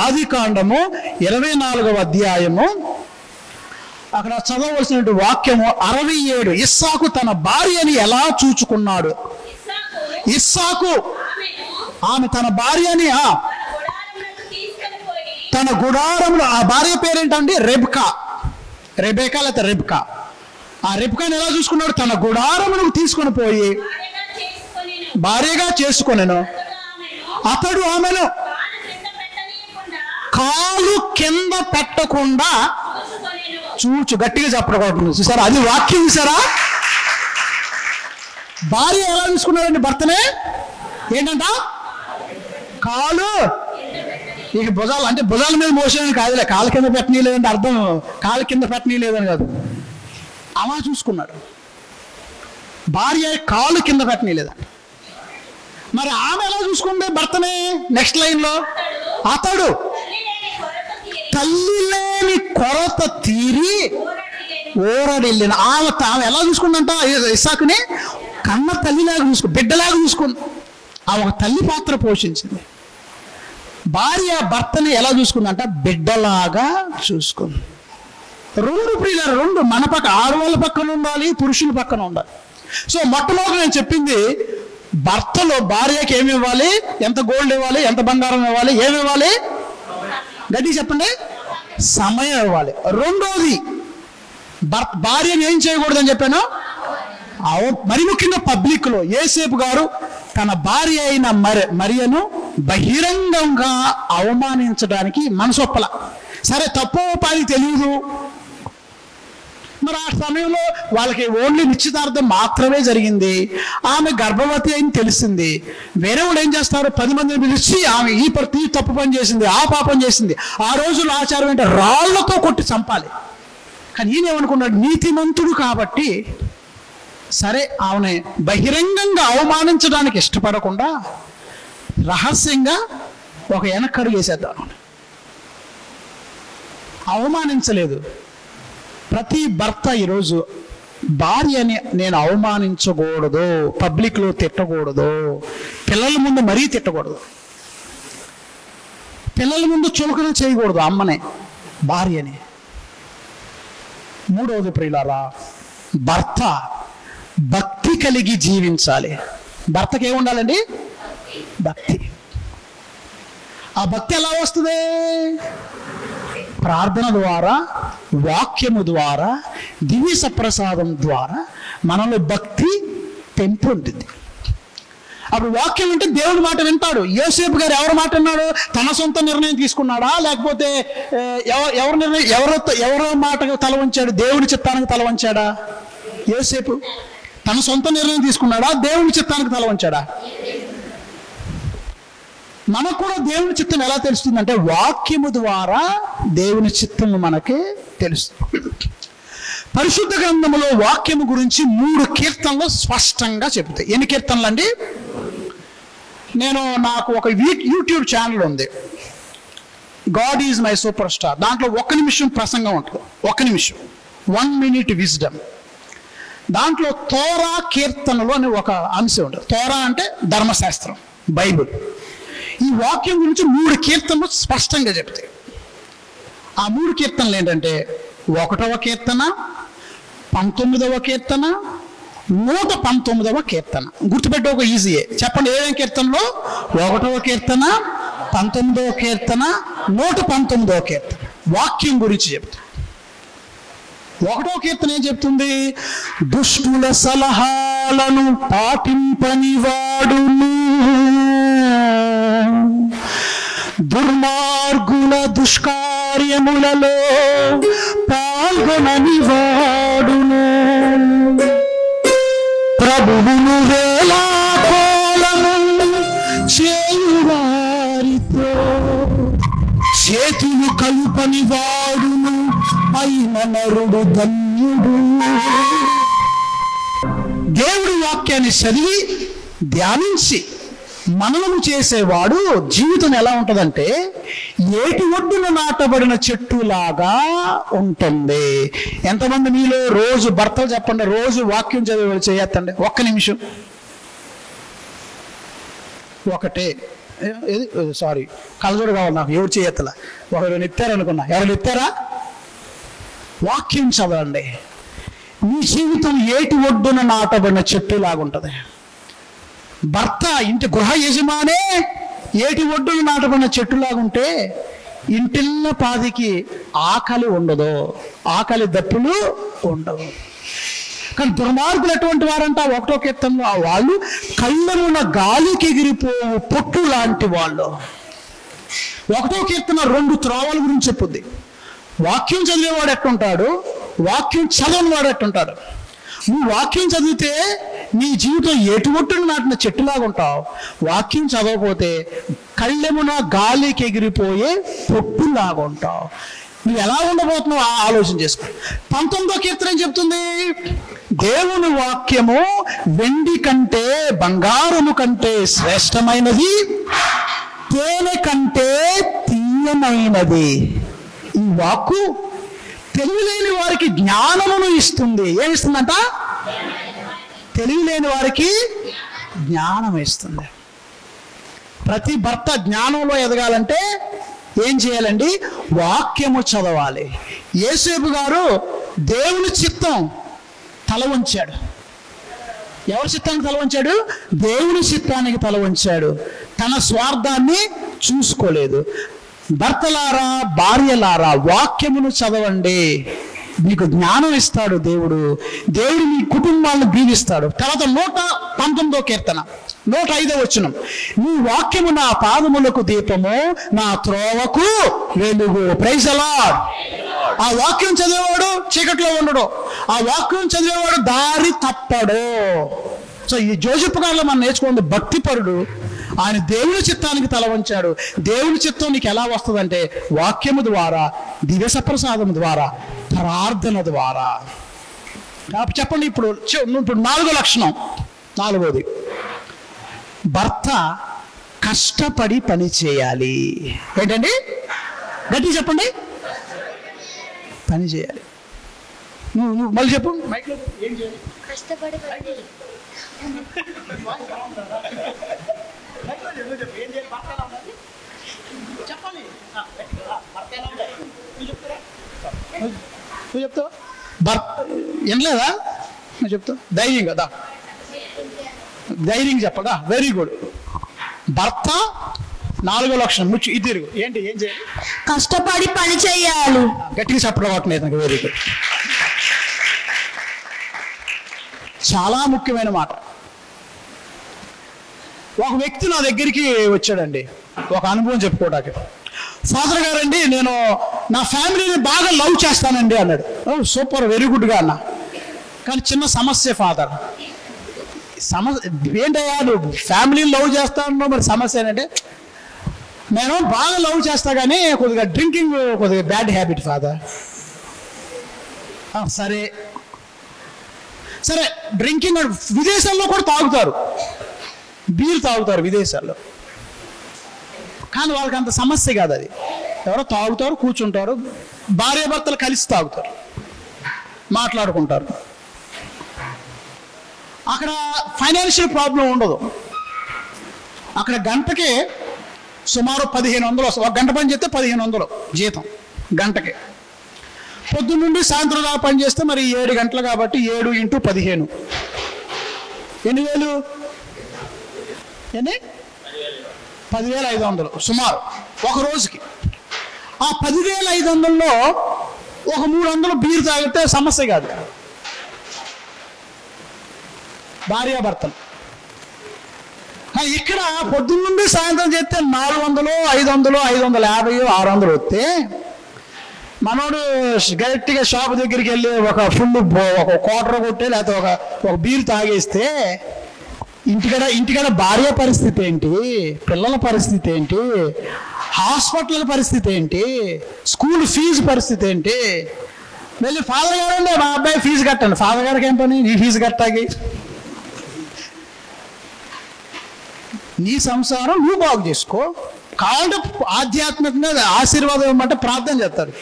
ఆదికాండము 24వ అధ్యాయము అక్కడ చదవవలసిన వాక్యము 67. ఇస్సాకు తన భార్యని ఎలా చూచుకున్నాడు. ఇస్సాకు ఆమె తన భార్యని తన గుడారంలో, ఆ భార్య పేరేంటండి? రెబ్కా, రెబేకా లేకపోతే రెబ్కా. ఆ రెబ్కాని ఎలా చూసుకున్నాడు? తన గుడారమును తీసుకొని పోయి భార్యగా చేసుకొనెను. అతడు ఆమెను కాలు కింద పెట్టకుండా గట్టిగా చెప్పకూడదు. చూసారా, అది వాక్యం. చూసారా, భార్య ఎలా చూసుకున్నాడండి భర్తనే? ఏంటంట? కాలు ఇక భుజాలు, అంటే భుజాల మీద మోసేయని కాదులే, కాలు కింద పెట్టనీ లేదంటే అర్థం కాలు కింద పెట్టనీ లేదని కాదు, అలా చూసుకున్నాడు. భార్య కాలు కింద పెట్టనీ లేదంట. మరి ఆమె ఎలా చూసుకుంది భర్తనే? నెక్స్ట్ లైన్లో, అతడు తల్లి లేని కొరత తీరి ఓరడిల్లిన. ఆమె ఎలా చూసుకుందంట? ఇస్సాకుని కన్న తల్లిలాగా బిడ్డలాగా చూసుకుంది. ఆ ఒక తల్లి పాత్ర పోషించింది. భార్య భర్తని ఎలా చూసుకుందంట? బిడ్డలాగా చూసుకుంది. 2 ప్రియులారా, 2 మన పక్క, ఆడవాళ్ళ పక్కన ఉండాలి, పురుషుల పక్కన ఉండాలి. సో మొట్టమొదటి నేను చెప్పింది, భర్తలో భార్యకి ఏమి ఇవ్వాలి? ఎంత గోల్డ్ ఇవ్వాలి? ఎంత బంగారం ఇవ్వాలి? ఏమి ఇవ్వాలి? గట్టిగా చెప్పండి. సమయం ఇవ్వాలి. రెండోది, భార్యను ఏం చేయకూడదని చెప్పాను? మరి ముఖ్యంగా పబ్లిక్ లో యేసేపు గారు తన భార్య అయిన మరియను బహిరంగంగా అవమానించడానికి మనసొప్పల. సరే, తప్పో పని తెలియదు, మరి ఆ సమయంలో వాళ్ళకి ఓన్లీ నిశ్చితార్థం మాత్రమే జరిగింది. ఆమె గర్భవతి అని తెలిసింది. వేరే వాళ్ళు ఏం చేస్తారు? 10 మందిని పిలిచి ఆమె ఈ తప్పు పని చేసింది, ఆ పాపం చేసింది. ఆ రోజుల ఆచారం ఏంటంటే రాళ్లతో కొట్టి చంపాలి. కానీ ఈయన ఏమనుకున్నాడు? నీతిమంతుడు కాబట్టి సరే ఆమె బహిరంగంగా అవమానించడానికి ఇష్టపడకుండా రహస్యంగా ఒక వెనకడుగు వేసేద్దాం. అవమానించలేదు. ప్రతి భర్త ఈరోజు భార్యని నేను అవమానించకూడదు, పబ్లిక్లో తిట్టకూడదు, పిల్లల ముందు మరీ తిట్టకూడదు, పిల్లల ముందు చులకన చేయకూడదు. అమ్మనే భార్యని. మూడవది ప్రియులారా, భర్త భక్తి కలిగి జీవించాలి. భర్తకి ఏముండాలండి? భక్తి. ఆ భక్తి ఎలా వస్తుంది? ప్రార్థన ద్వారా, వాక్యము ద్వారా, దివ్య సప్రసాదం ద్వారా మనలో భక్తి పెంపొందింది. అప్పుడు వాక్యం అంటే దేవుడి మాట వింటాడు. యోసేపు గారు ఎవరి మాట విన్నాడు? తన సొంత నిర్ణయం తీసుకున్నాడా, లేకపోతే ఎవరో మాటకు తల వంచాడు? దేవుడి చిత్తానికి తల వంచాడా? యోసేపు తన సొంత నిర్ణయం తీసుకున్నాడా, దేవుడి చిత్తానికి తల వంచాడా? మనకు కూడా దేవుని చిత్తం ఎలా తెలుస్తుందంటే వాక్యము ద్వారా దేవుని చిత్తము మనకి తెలుస్తుంది. పరిశుద్ధ గ్రంథములో వాక్యము గురించి 3 కీర్తనలు స్పష్టంగా చెబుతాయి. ఎన్ని కీర్తనలు అండి? నాకు ఒక యూట్యూబ్ ఛానల్ ఉంది, God is my super star. దాంట్లో 1 నిమిషం ప్రసంగం ఉంటుంది. 1 నిమిషం, 1 minute విజ్డమ్. దాంట్లో తోరా కీర్తనలు అని ఒక అంశం ఉంటుంది. తోరా అంటే ధర్మశాస్త్రం, బైబిల్. ఈ వాక్యం గురించి 3 కీర్తనలు స్పష్టంగా చెప్తాయి. ఆ 3 కీర్తనలు ఏంటంటే 1వ కీర్తన, 19వ కీర్తన, 119వ కీర్తన. గుర్తుపెట్టే ఒక ఈజీయే. చెప్పండి ఏమేమి కీర్తనలో? 1వ కీర్తన, 19వ కీర్తన, 119వ కీర్తన వాక్యం గురించి చెప్తాయి. 1వ కీర్తన ఏం చెప్తుంది? దుష్టుల సలహాలను పాటింపని వాడును, దుర్మార్గుల దుష్కార్యములలో పాల్గొనని వాడును, ప్రభువును వేళాకోళము చేయువారితో చేతులు కలుపని వాడును, అయిన నరుడు ధన్యుడు. దేవుడి వాక్యాన్ని చదివి ధ్యానించి మననము చేసేవాడు జీవితం ఎలా ఉంటుందంటే ఏటి ఒడ్డున నాటబడిన చెట్టులాగా ఉంటుంది. ఎంతమంది మీలో రోజు భర్తలు చెప్పండి, రోజు వాక్యం చదివి చేయొద్దండి? 1 నిమిషం. ఒకటే సారీ కలజోడు కావాలి నాకు, ఎవరు చేయత్తలా. ఎవరు ఎత్తారనుకున్నా? ఎవరు ఎత్తారా? వాక్యం చదవండి. మీ జీవితం ఏటి ఒడ్డున నాటబడిన చెట్టులాగుంటుంది. భర్త ఇంటి గృహ యజమానే ఏటి ఒడ్డున నాటబడిన చెట్టులాగుంటే ఇంటిల్ల పాదికి ఆకలి ఉండదు, ఆకలి దప్పులు ఉండవు. కానీ దుర్మార్గులు ఎటువంటి వారంట? 1వ కీర్తనలో వాళ్ళు కళ్ళనున్న గాలికి ఎగిరిపోవు పొట్టు లాంటి వాళ్ళు. 1వ కీర్తన 2 త్రోవల గురించి చెప్పుద్ది. వాక్యం చదివేవాడు ఎట్టుంటాడు, వాక్యం చదవని వాడు ఎట్టుంటాడు. నువ్వు వాక్యం చదివితే నీ జీవితం ఎటువట్టును నాటిన చెట్టులాగా ఉంటావు. వాక్యం చదవకపోతే కళ్ళెమున గాలికి ఎగిరిపోయే పొట్టులాగా ఉంటావు. నువ్వు ఎలా ఉండబోతున్నావు ఆలోచన చేసుకో. 19వ కీర్తన ఏం చెప్తుంది? దేవుని వాక్యము వెండి కంటే బంగారము కంటే శ్రేష్టమైనది, తేనె కంటే తీయమైనది. ఈ వాక్కు తెలివిలేని వారికి జ్ఞానమును ఇస్తుంది. ఏమిస్తుందంట? తెలివిలేని వారికి జ్ఞానం ఇస్తుంది. ప్రతి భర్త జ్ఞానంలో ఎదగాలంటే ఏం చేయాలండి? వాక్యము చదవాలి. యోసేపు గారు దేవుని చిత్తం తల వంచాడు. ఎవరి చిత్తానికి తల వంచాడు? దేవుని చిత్తానికి తల వంచాడు. తన స్వార్థాన్ని చూసుకోలేదు. భర్తలారా, భార్యలారా, వాక్యమును చదవండి, మీకు జ్ఞానం ఇస్తాడు దేవుడు. దేవుడు మీ కుటుంబాలను దీవిస్తాడు. తర్వాత 119వ కీర్తన 105వ వచనం, నీ వాక్యము నా పాదములకు దీపము, నా త్రోవకు వెలుగు. Praise the lord. ఆ వాక్యం చదివేవాడు చీకట్లో ఉండడు. ఆ వాక్యం చదివేవాడు దారి తప్పడు. సో ఈ జోసెఫ్ గారిలో మనం నేర్చుకున్నది భక్తిపరుడు. ఆయన దేవుని చిత్తానికి తల వంచాడు. దేవుని చిత్తం నీకు ఎలా వస్తుందంటే వాక్యము ద్వారా, దివ్య సప్రసాదం ద్వారా, ప్రార్థన ద్వారా. చెప్పండి ఇప్పుడు 4వ లక్షణం. 4వది, భర్త కష్టపడి పని చేయాలి. ఏంటండి? గట్టి చెప్పండి. పని చేయాలి. నువ్వు మళ్ళీ చెప్పు. ఏం చేయాలి? కష్టపడి చెప్పాలి. నువ్వు చెప్తావా? వినలేదా? నువ్వు చెప్తావు ధైర్యం కదా, ధైర్యం చెప్పదా? Very good. భర్త 4వ లక్షణం ముచ్చు ఇది తిరుగు. ఏంటి ఏం చేయాలి? కష్టపడి పని చేయాలి. గట్టిగా చెప్పడం. Very good. చాలా ముఖ్యమైన మాట. ఒక వ్యక్తి నా దగ్గరికి వచ్చాడండి ఒక అనుభవం చెప్పుకోవడానికి. ఫాదర్ గారండి, నేను నా ఫ్యామిలీని బాగా లవ్ చేస్తానండి అన్నాడు. సూపర్, వెరీ గుడ్గా అన్న. కానీ చిన్న సమస్య ఫాదర్. సమస్య ఏంటయ్యా? నువ్వు ఫ్యామిలీని లవ్ చేస్తాను, మరి సమస్య ఏంటంటే నేను బాగా లవ్ చేస్తా కానీ కొద్దిగా డ్రింకింగ్ కొద్దిగా బ్యాడ్ హ్యాబిట్ ఫాదర్. సరే సరే, డ్రింకింగ్ విదేశాల్లో కూడా తాగుతారు, బీర్ తాగుతారు విదేశాల్లో. కానీ వాళ్ళకి అంత సమస్య కాదు అది. ఎవరో తాగుతారు, కూర్చుంటారు, భార్యాభర్తలు కలిసి తాగుతారు, మాట్లాడుకుంటారు. అక్కడ ఫైనాన్షియల్ ప్రాబ్లం ఉండదు. అక్కడ గంటకి సుమారు 1500, ఒక గంట పని చేస్తే 1500 జీతం గంటకి. పొద్దున్న నుండి సాయంత్రం దాకా పని చేస్తే మరి 7 గంటలు కాబట్టి 7 × 15 ఎన్ని వేలు? 10,500 సుమారు ఒక రోజుకి. ఆ 10,500లో ఒక 300 బీర్ తాగితే సమస్య కాదు. భార్యాభర్తలు ఇక్కడ పొద్దున్న నుండి సాయంత్రం చేస్తే 400, 500, 550, 600 వస్తే మనోడు గట్టిగా షాప్ దగ్గరికి వెళ్ళి ఒక ఫుల్ ఒక క్వార్టర్ కొట్టే లేకపోతే ఒక బీర్ తాగేస్తే ఇంటికాడ భార్య పరిస్థితి ఏంటి, పిల్లల పరిస్థితి ఏంటి, హాస్పిటల్ పరిస్థితి ఏంటి, స్కూల్ ఫీజు పరిస్థితి ఏంటి? వెళ్ళి ఫాదర్ గారండి మా అబ్బాయి ఫీజు కట్టండి. ఫాదర్ గారికి ఏం పని? నీ ఫీజు కట్టాకి. నీ సంసారం నువ్వు బాగు చేసుకో. కావాలంటే ఆధ్యాత్మికంగా ఆశీర్వాదం ఇవ్వమంటే ప్రార్థన చేస్తారు.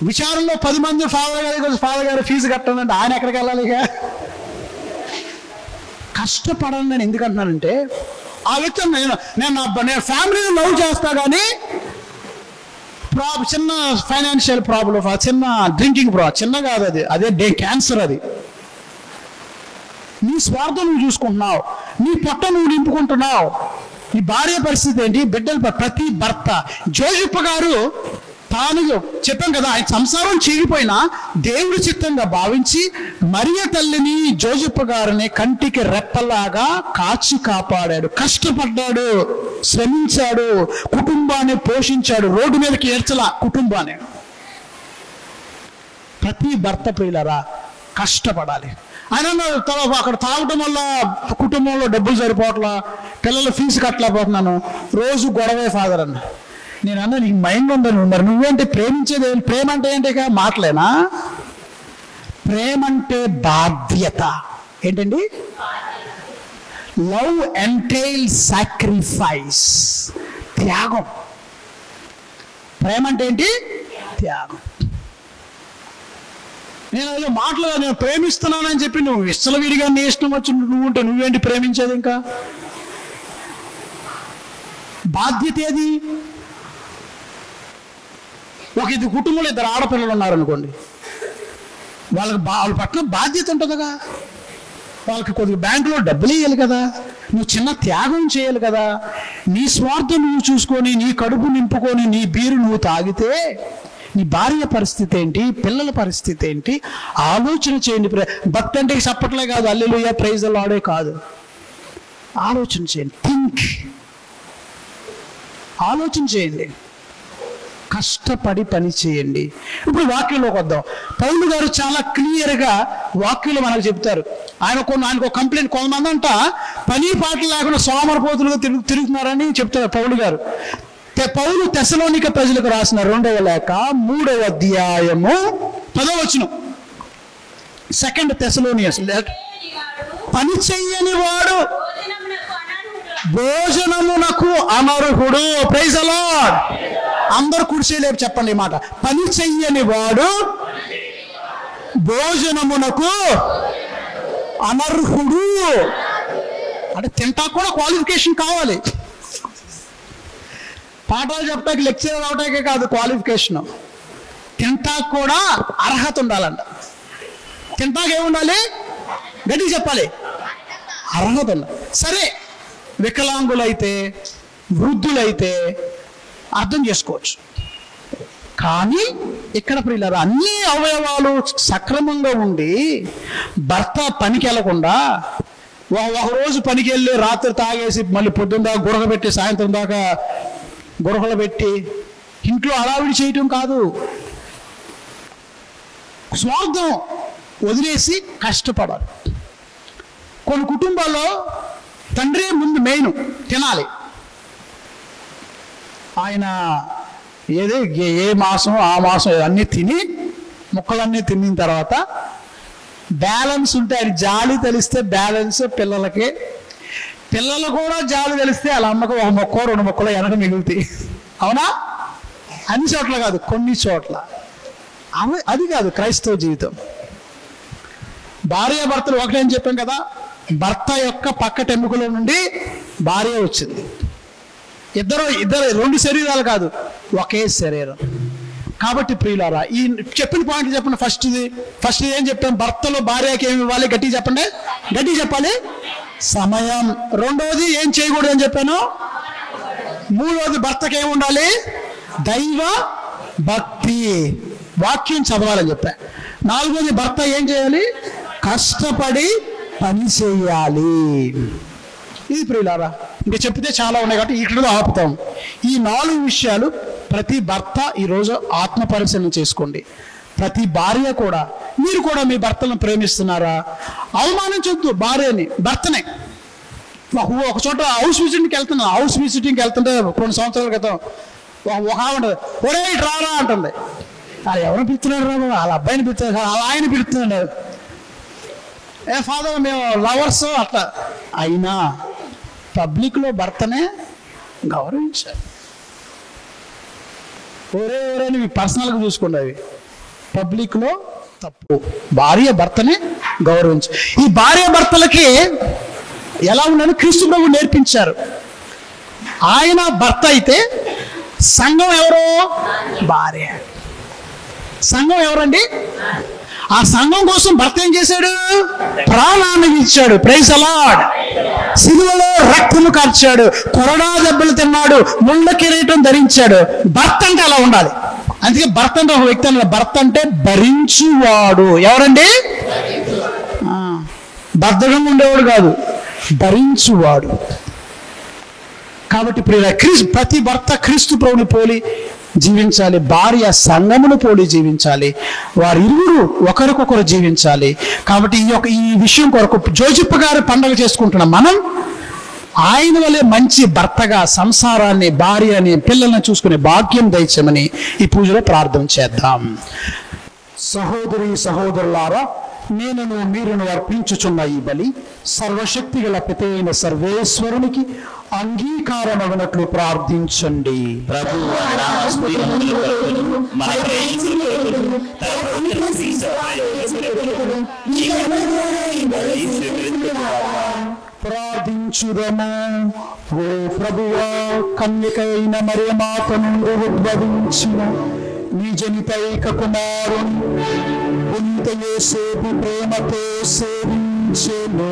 విచారంలో 10 మంది ఫాదర్ గారు ఫీజు కట్టండి, ఆయన ఎక్కడికి వెళ్ళాలి? ఇక కష్టపడాలని నేను ఎందుకు అంటున్నానంటే, ఆ వ్యక్తి నేను ఫ్యామిలీని లవ్ చేస్తా కానీ చిన్న ఫైనాన్షియల్ ప్రాబ్లం, చిన్న డ్రింకింగ్ ప్రాబ్లం, చిన్న కాదు అది, అదే క్యాన్సర్. అది నీ స్వార్థం నువ్వు చూసుకుంటున్నావు, నీ పొట్ట నువ్వు నింపుకుంటున్నావు. నీ భార్య పరిస్థితి ఏంటి? బిడ్డల ప్రతి భర్త జోజప్ప గారు తాను చెప్పాం కదా, ఆయన సంసారం చీగిపోయినా దేవుడి చిత్తంగా భావించి మరియ తల్లిని జోజప్ప గారిని కంటికి రెప్పలాగా కాచి కాపాడాడు. కష్టపడ్డాడు, శ్రమించాడు, కుటుంబాన్ని పోషించాడు. రోడ్డు మీదకి ఏడ్చలా కుటుంబాన్ని. ప్రతి భర్త ప్రియులరా కష్టపడాలి. ఆయన అక్కడ తాగటం వల్ల కుటుంబంలో డబ్బులు సరిపోవట్లా, పిల్లల ఫీజు కట్టలేకపోతున్నాను, రోజు గొడవే ఫాదర్ అన్న. నేను అన్నా నీకు మైండ్ ఉందని. మరి నువ్వేంటి ప్రేమించేది? ప్రేమ అంటే ఏంటి? మాటలేనా? ప్రేమ అంటే బాధ్యత. ఏంటండి? లవ్ ఎంటైల్ సాక్రిఫైస్, త్యాగం. ప్రేమ అంటే ఏంటి? త్యాగం. నేను ఏదో మాటలుగా నేను ప్రేమిస్తున్నానని చెప్పి నువ్వు విచ్చలవిడిగా నీ ఇష్టం వచ్చి నువ్వు ఉంటే నువ్వేంటి ప్రేమించేది? ఇంకా బాధ్యత ఏది? ఒక కుటుంబంలో 2 ఆడపిల్లలు ఉన్నారనుకోండి, వాళ్ళ పట్ల బాధ్యత ఉంటుందిగా. వాళ్ళకి కొద్దిగా బ్యాంకులో డబ్బులు ఇవ్వాలి కదా, నువ్వు చిన్న త్యాగం చేయాలి కదా. నీ స్వార్థం నువ్వు చూసుకొని, నీ కడుపు నింపుకొని, నీ బీరు నువ్వు తాగితే నీ భార్య పరిస్థితి ఏంటి, పిల్లల పరిస్థితి ఏంటి? ఆలోచన చేయండి. భక్తి అంటే చప్పట్లే కాదు, హల్లెలూయా ప్రైజ్ ది లార్డే కాదు. ఆలోచన చేయండి. థింక్, ఆలోచన చేయండి, కష్టపడి పని చేయండి. ఇప్పుడు వాక్యంలోకి వద్దాం. పౌలు గారు చాలా క్లియర్గా వాక్యంలో మనకు చెప్తారు. ఆయనకు కంప్లైంట్, కొంతమంది అంట పని పాటలు లేకుండా సోమరపోతులుగా తిరుగుతున్నారని చెప్తారు పౌలు గారు. పౌలు తెస్సలోనిక ప్రజలకు రాసిన 2వ లేఖ 3వ అధ్యాయము 10వ వచనం. 2 తెస్సలోనియన్స్. పని చెయ్యని వాడు భోజనమునకు అనర్హుడు. Praise the Lord. అందరూ కుర్చీలేపు చెప్పండి ఈ మాట. పని చెయ్యని వాడు భోజనమునకు అనర్హుడు. అంటే తింటా కూడా క్వాలిఫికేషన్ కావాలి. పాఠాలు చెప్పడానికి లెక్చరర్ అవటానికే కాదు క్వాలిఫికేషన్. తింటాకు కూడా అర్హత ఉండాలంట. తింటాకు ఏముండాలి? గట్టిగా చెప్పాలి, అర్హత ఉండాలి. సరే, వికలాంగులైతే వృద్ధులైతే అర్థం చేసుకోవచ్చు. కానీ ఇక్కడ ప్రియులారా, అన్ని అవయవాలు సక్రమంగా ఉండి భర్త పనికి వెళ్ళకుండా ఒకరోజు పనికి వెళ్ళి రాత్రి తాగేసి మళ్ళీ పొద్దున్న దాకా గురకబెట్టి సాయంత్రం దాకా గురకలు పెట్టి ఇంట్లో హడావిడి చేయటం కాదు. స్వార్థం వదిలేసి కష్టపడాలి. కొన్ని కుటుంబాల్లో తండ్రి ముందు మెయిన్ తినాలి. ఆయన ఏది ఏ మాసం ఆ మాసం అన్నీ తిని ముక్కలన్నీ తిన్న తర్వాత బ్యాలెన్స్ ఉంటే ఆయన జాలి తెలిస్తే బ్యాలెన్స్ పిల్లలకి, పిల్లలు కూడా జాలి తెలిస్తే వాళ్ళ అమ్మకు ఒక మొక్క 2 మొక్కలు వెనక మిగులుతాయి. అవునా? అన్ని చోట్ల కాదు, కొన్ని చోట్ల. అది కాదు క్రైస్తవ జీవితం. భార్యాభర్తలు ఒకటే అని చెప్పాం కదా, భర్త యొక్క పక్కటెముకల నుండి భార్య వచ్చింది. ఇద్దరు 2 శరీరాలు కాదు, ఒకే శరీరం. కాబట్టి ప్రియులారా, ఈ చెప్పిన పాయింట్లు చెప్పండి. ఫస్ట్ ఏం చెప్పాం? భర్తలో భార్యకి ఏమి ఇవ్వాలి? గట్టిగా చెప్పండి, గట్టిగా చెప్పాలి, సమయం. రెండోది ఏం చేయకూడదు అని చెప్పాను. మూడోది భర్తకి ఏమి ఉండాలి? దైవ భక్తి, వాక్యం చదవాలని చెప్పా. నాలుగోది భర్త ఏం చేయాలి? కష్టపడి పని చేయాలి. ఇది ప్రియులారా, ఇంకా చెప్తే చాలా ఉన్నాయి కాబట్టి ఇక్కడతో ఆపుతాం. ఈ 4 విషయాలు ప్రతి భర్త ఈరోజు ఆత్మ పరిశీలన చేసుకోండి. ప్రతి భార్య కూడా, మీరు కూడా మీ భర్తలను ప్రేమిస్తున్నారా? అవమానించొద్దు భార్యని, భర్తనే. ఒక చోట హౌస్ విజిటింగ్కి వెళ్తుంటే కొన్ని సంవత్సరాల క్రితం ఒక ఆవిడ ఒరే రారా అంటుంది. అది ఎవరు పిలుస్తున్నాడు రా? వాళ్ళ అబ్బాయిని పిలుస్తున్నాడు, వాళ్ళ ఆయన పిలుస్తున్నాడు. ఫాదర్ మేము లవర్స్ అట్లా. అయినా పబ్లిక్లో భర్తనే గౌరవించాలి. ఒరే అని పర్సనల్గా చూసుకోండి, అవి పబ్లిక్లో తప్పు. భార్య భర్తనే గౌరవించు. ఈ భార్య భర్తలకి ఎలా ఉండాలని క్రీస్తు ప్రభు నేర్పించారు. ఆయన భర్త అయితే సంఘం ఎవరు? భార్య. సంఘం ఎవరండి? ఆ సంఘం కోసం భర్త ఏం చేశాడు? ప్రాణాన్ని ఇచ్చాడు. Praise the lord. సిలువలో రక్తము కార్చాడు, కొరడా దెబ్బలు తిన్నాడు, ముళ్ళ కిరీటం ధరించాడు. భర్త అంటే అలా ఉండాలి. అందుకే భర్త అంటే ఒక వ్యక్తి అన్న, భర్త అంటే భరించువాడు. ఎవరండి? బద్ధకం ఉండేవాడు కాదు, భరించువాడు. కాబట్టి ప్రతి భర్త క్రీస్తు ప్రభుని పోలి జీవించాలి, భార్య సంఘమును పోలి జీవించాలి, వారిరువురు ఒకరికొకరు జీవించాలి. కాబట్టి ఈ విషయం కొరకు జోజిప్ప గారి పండుగ చేసుకుంటున్నాం మనం. ఆయన వల్లే మంచి భర్తగా సంసారాన్ని, భార్యని, పిల్లల్ని చూసుకునే భాగ్యం దయచేయమని ఈ పూజలో ప్రార్థన చేద్దాం. సహోదరి సహోదరులారా, నేనును మీరును అర్పించుచున్న ఈ బలి సర్వశక్తి గల పితైన సర్వేశ్వరునికి అంగీకారమగినట్లు ప్రార్థించండి. ప్రార్థించుదము. ఓ ప్రభువా, కన్యకైన మరియమాత నుండి ఉద్భవించిన నీ జనితైక కుమారుని పునీత యోసేపు ప్రేమతో సేవించెను.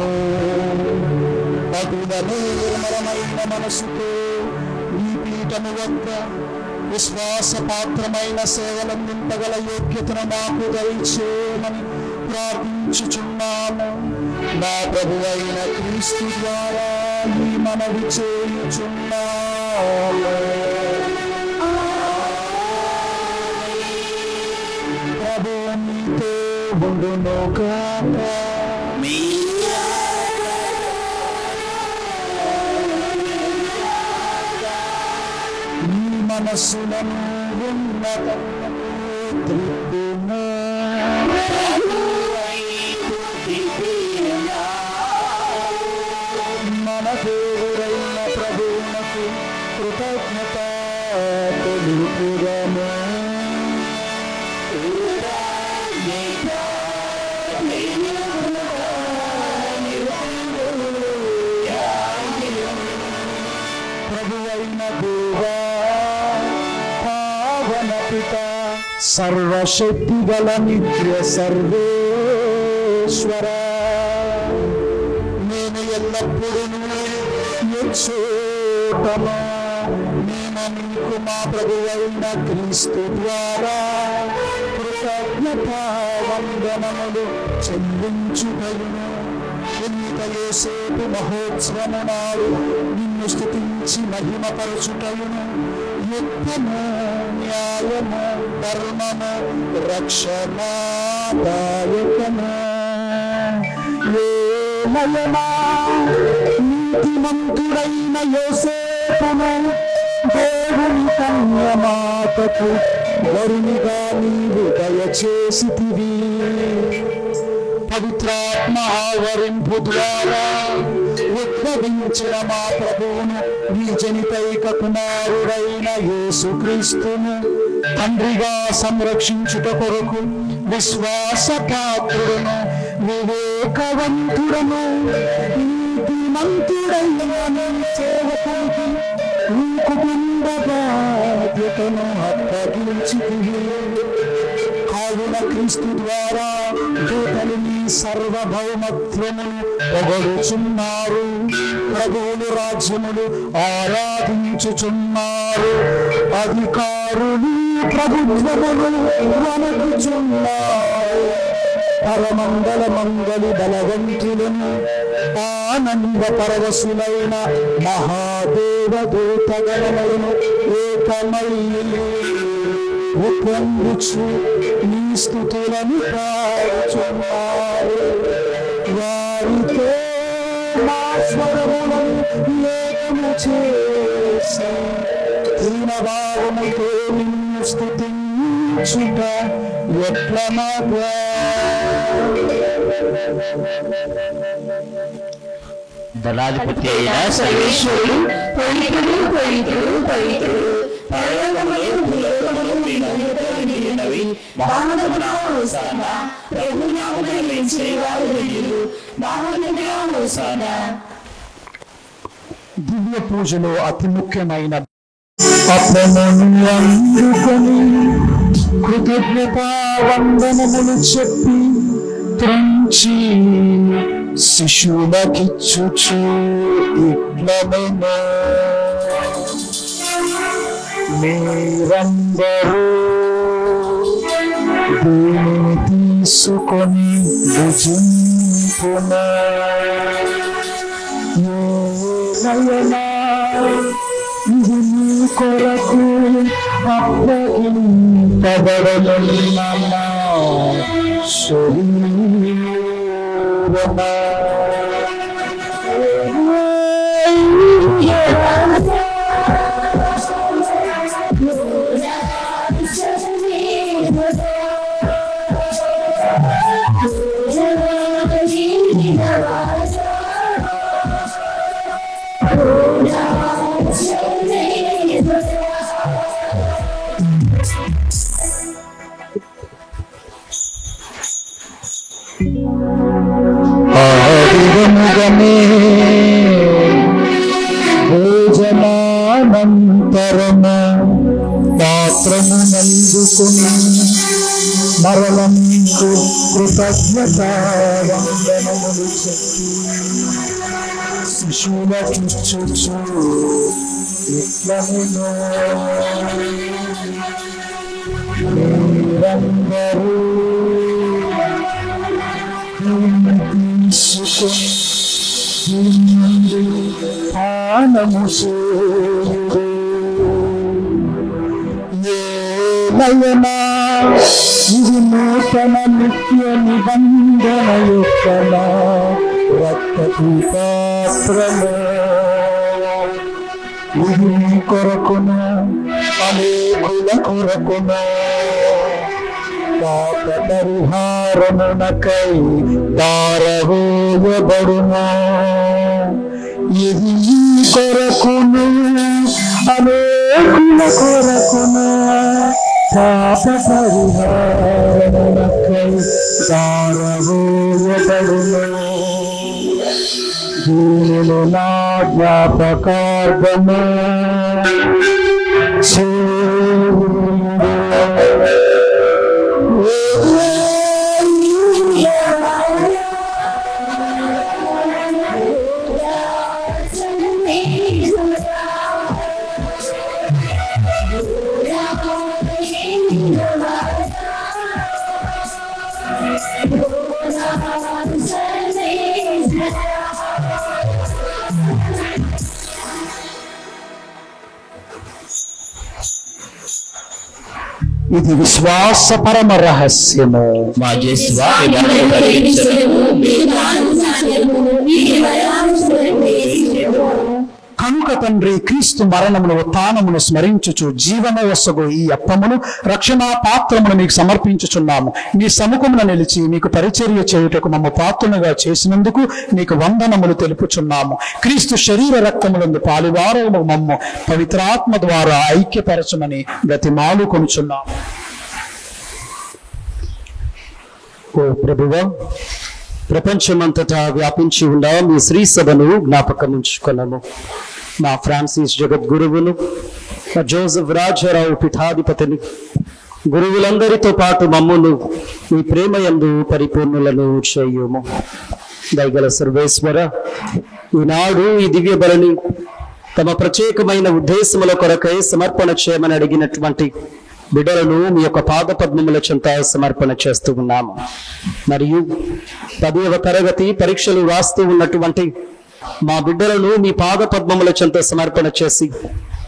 అటులనే నిర్మలమైన మనసుతో నీ పీఠము వద్ద విశ్వాసపాత్రమైన సేవలందింపగల యోగ్యతను మాకు దయచేయమని ప్రార్థించుచున్నాము. నా ప్రభువైన క్రీస్తు ద్వారా ఈ మనవి చేయుచున్నాము. ప్రభు నీతో ఉండునుగాక. నీ మనస్సులను ఉన్నతంగా త్రిప్పును. మన దేవుడైన ప్రభువునకు కృతజ్ఞత తెలుపుదము. ప్రభువైన దేవా, పావన పిత, సర్వశక్తి గల నిత్య సర్వేశ్వర, నేను ఎల్లప్పుడూ చోటలో నేను నీకు మా ప్రభువైన క్రీస్తు ద్వారా కృతజ్ఞతా వందనములు చెల్లించుటయును. ఎన్నిక యోసేపు మహోత్సవము నాడు నిన్ను స్తుతించి మహిమపరచుటయును. యుద్ధము, న్యాయము, ధర్మము, రక్షణాదాయకము. నీతిమంతుడైన యోసేపును దేవుని కన్యమాతకు వరునిగా నీవు దయచేసితివి. పవిత్రాత్మ ఆవరింపు ద్వారా ఉద్భవించిన మా ప్రభువును నీ జనితైక కుమారుడైన యేసుక్రీస్తును తండ్రిగా సంరక్షించుట కొరకు విశ్వాసపాత్రుడును, వివేకవంతుడను, నీతిమంతుడైన నీ సేవకునికి నీ కుటుంబ బాధ్యతను అప్పగించితివి. కావున క్రీస్తు ద్వారా దూతలు నీ సర్వభౌమత్వమును పొగడుచున్నారు. ప్రభువులు రాజ్యములు ఆరాధించుచున్నారు. అధికారులు ప్రభుత్వములు వణకుచున్నారు. పరమంగళ మంగళి బలవంతులను ఆనంద పరవశులైన మహాదేవ దూతగణములను ఏకమై ఉప్పొంగుచు నీ స్తుతులను పాడుచున్నారు. వారితో మా స్వరములను ఏకము చేసి దీనభావముతో నిన్ను స్తుతించుట ఎట్లనగా. దళాధిపతి అయిన సర్వేశ్వరుడు పవిత్రుడు పవిత్రుడు పవిత్రుడు పరలోకములు భూలోకములు మీ మహిమతో నిండినవి. మహోన్నతమున హోసానా, ప్రభు నామమున వేంచేవారు ధన్యులు. మహోన్నతమున హోసానా. దివ్య పూజలో అతి ముఖ్యమైన అప్పమును అందుకొని కృతజ్ఞతా వందనములు చెప్పి త్రుంచి శిశువులకిచ్చుచు ఇట్లనెను. మీరందరూ దీనిని తీసుకొని భుజింపునా. ఇది నీ కొరకు అప్పగింపబడనున్న నా శరీరమా. ఆదిరముగమే భోజనానంతరము పాత్రము నందుకుని మరలందు కృతజ్ఞతా వందనములు చెప్పి శిశువులకిచ్చుచు ఇట్లనెను. మీరందరూ పానము చేయుడు. ఏలయనా ఇది నూతన నిత్య నిబంధన యొక్క రక్తపు పాత్రము. ఇది నీ కొరకును అనేకుల కొరకును పాప పరిహారమునకై దారవేయబడును. ఇది నీ కొరకును అనేకుల కొరకును పాప పరిహారమునకై దారవేయబడును. దీనిని నా జ్ఞాపకార్థము చేయుడు. ఇది విశ్వాస పరమ రహస్యము. మా స్వామి మరణము కలిగించెను. కనుక తండ్రి, క్రీస్తు మరణమును ఉత్థానమును స్మరించుచు జీవనవసగు ఈ అప్పమును రక్షణ పాత్రమును మీకు సమర్పించుచున్నాము. మీ సముఖమున నిలిచి మీకు పరిచర్య చేయుటకు మమ్మ పాత్రలుగా చేసినందుకు మీకు వందనములు తెలుపుచున్నాము. క్రీస్తు శరీర రక్తములందు పాలువారము మమ్మ పవిత్రాత్మ ద్వారా ఐక్యపరచమని బ్రతిమాలు కొనుచున్నాము. ఓ ప్రభువా, ప్రపంచమంతటా వ్యాపించి ఉన్న మీ శ్రీ సభను జ్ఞాపకం ఉంచుకున్నాము. మా ఫ్రాన్సిస్ జగద్గురువును, మా జోసెఫ్ రాజారావు పీఠాధిపతిని, గురువులందరితో పాటు మమ్మును మీ ప్రేమయందు పరిపూర్ణులను చేయుము. దయగల సర్వేశ్వర, ఈనాడు ఈ దివ్య బలిని తమ ప్రత్యేకమైన ఉద్దేశముల కొరకై సమర్పణ చేయమని అడిగినటువంటి బిడ్డలను మీ యొక్క పాద పద్మముల చెంత సమర్పణ చేస్తూ ఉన్నాము. మరియు 10వ తరగతి పరీక్షలు రాస్తూ ఉన్నటువంటి మా బిడ్డలను మీ పాద పద్మముల చెంత సమర్పణ చేసి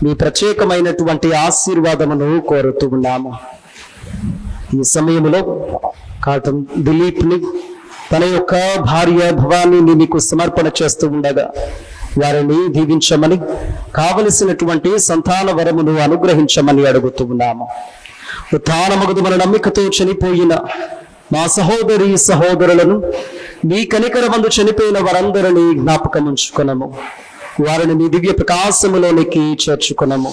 మీ ప్రత్యేకమైనటువంటి ఆశీర్వాదమును కోరుతూ ఉన్నాము. ఈ సమయంలో కాటన్ దిలీప్ని, తన యొక్క భార్య భవానీని మీకు సమర్పణ చేస్తూ ఉండగా వారిని దీవించమని, కావలసినటువంటి సంతాన వరమును అనుగ్రహించమని అడుగుతూ ఉన్నాము. ఉత్థానమగుదు మన నమ్మికతో చనిపోయిన మా సహోదరి సహోదరులను, మీ కనికరమందు చనిపోయిన వారందరినీ జ్ఞాపకం ఉంచుకున్నాము. వారిని మీ దివ్య ప్రకాశములోనికి చేర్చుకున్నాము.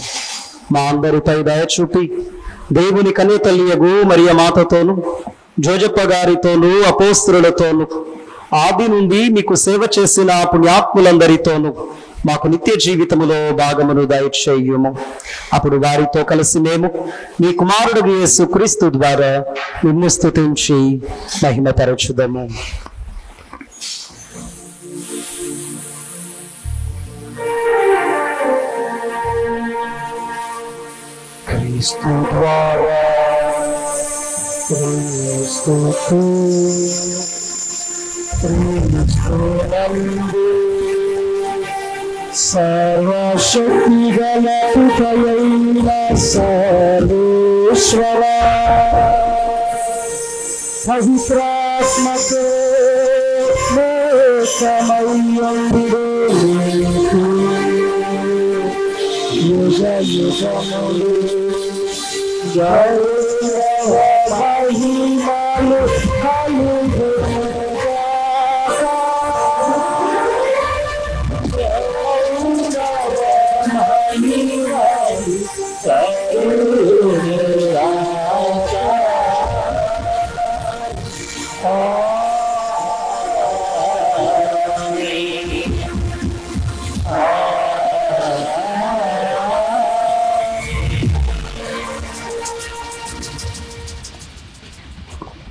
మా అందరిపై దయ చూపి దేవుని కన్య తల్లియగు మరియ మాతతోను, జోజప్ప గారితోనూ, అపోస్తలులతోనూ, ఆది నుండి మీకు సేవ చేసిన పుణ్యాత్ములందరితోనూ మాకు నిత్య జీవితములో భాగమును దయచేయుము. అప్పుడు వారితో కలిసి మేము మీ కుమారుడు యేసు క్రీస్తు ద్వారా నిన్ను స్తుతించి మహిమపరచుదము. క్రీస్తు ద్వారా క్రీస్తుతో సర్వశక్తి గల సర్వేశ్వర పవిత్రాత్మతో యుగ యుగములు జయ మహిమలు కలుగు.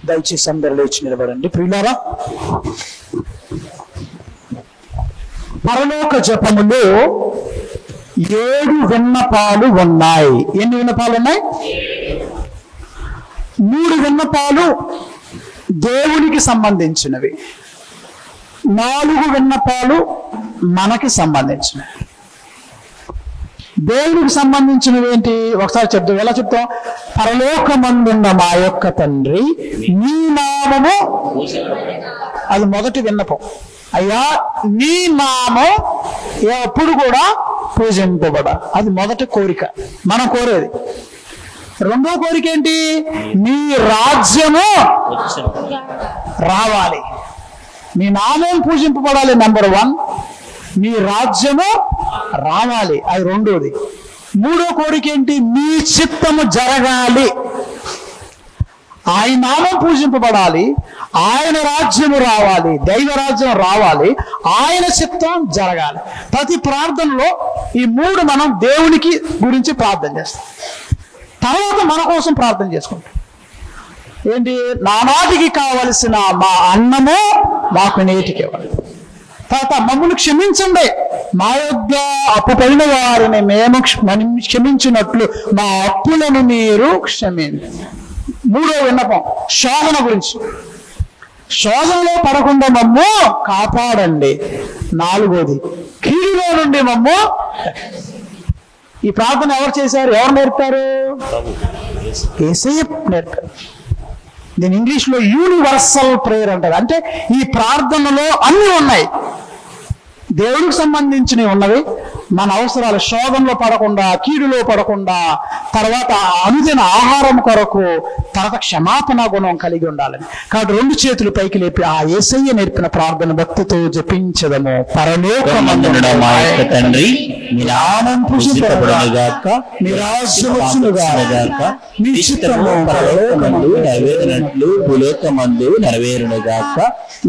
దయచేసి అందరూ లేచి నిలబడండి. ప్రియులారా, పరలోక జపములో 7 విన్నపాలు ఉన్నాయి. ఎన్ని విన్నపాలు ఉన్నాయి? 3 విన్నపాలు దేవునికి సంబంధించినవి, 4 విన్నపాలు మనకి సంబంధించినవి. దేవునికి సంబంధించినవి ఏంటి? ఒకసారి చెప్తాం. ఎలా చెప్తాం? పరలోకమందున్న మా యొక్క తండ్రి, నీ నామము, అది మొదటి విన్నపం. అయ్యా, నీ నామం ఎప్పుడు కూడా పూజింపబడ, అది మొదటి కోరిక మనం కోరేది. రెండో కోరిక ఏంటి? నీ రాజ్యము రావాలి, నీ నామం పూజింపబడాలి. నెంబర్ 1, నీ రాజ్యము రావాలి, అది రెండోది. మూడో కోరిక ఏంటి? నీ చిత్తము జరగాలి, ఆయన నామం పూజింపబడాలి, ఆయన రాజ్యము రావాలి, దైవ రాజ్యం రావాలి, ఆయన చిత్తం జరగాలి. ప్రతి ప్రార్థనలో ఈ 3 మనం దేవునికి గురించి ప్రార్థన చేస్తాం. తర్వాత మన కోసం ప్రార్థన చేసుకుంటాం. ఏంటి? నానాటికి కావలసిన మా అన్నము మాకు నేటికి ఇవ్వాలి. తర్వాత మమ్మల్ని క్షమించండి, మా యొద్ద అప్పు పడిన వారిని మేము క్షమించినట్లు మా అప్పులను మీరు క్షమించండి. 3వ విన్నపం శోధన గురించి. శోధనలో పడకుండా మమ్ము కాపాడండి. 4వది కీడులో నుండి మమ్ము. ఈ ప్రార్థన ఎవరు చేశారు? ఎవరు నేర్పారు? యేసయ్య నేర్పారు. దీని ఇంగ్లీష్లో యూనివర్సల్ ప్రేయర్ అంటారు. అంటే ఈ ప్రార్థనలో అన్నీ ఉన్నాయి, దేవుడికి సంబంధించినవి ఉన్నవి, మన అవసరాలు శోధనలో పడకుండా, కీడులో పడకుండా, తర్వాత అనుదిన ఆహారం కొరకు, తర్వాత క్షమాపణ గుణం కలిగి ఉండాలని. కాబట్టి 2 చేతులు పైకి లేపి ఆ యేసయ్య నేర్పిన ప్రార్థన భక్తితో జపించదము. పరలోకమందున్న మా యొక్క తండ్రి, నీ నామం పూజింపబడునుగాక, నీ రాజ్యం వచ్చునుగాక, నీ చిత్తము పరలోకమందు నెరవేరినట్లు భూలోకమందు నెరవేరునుగాక.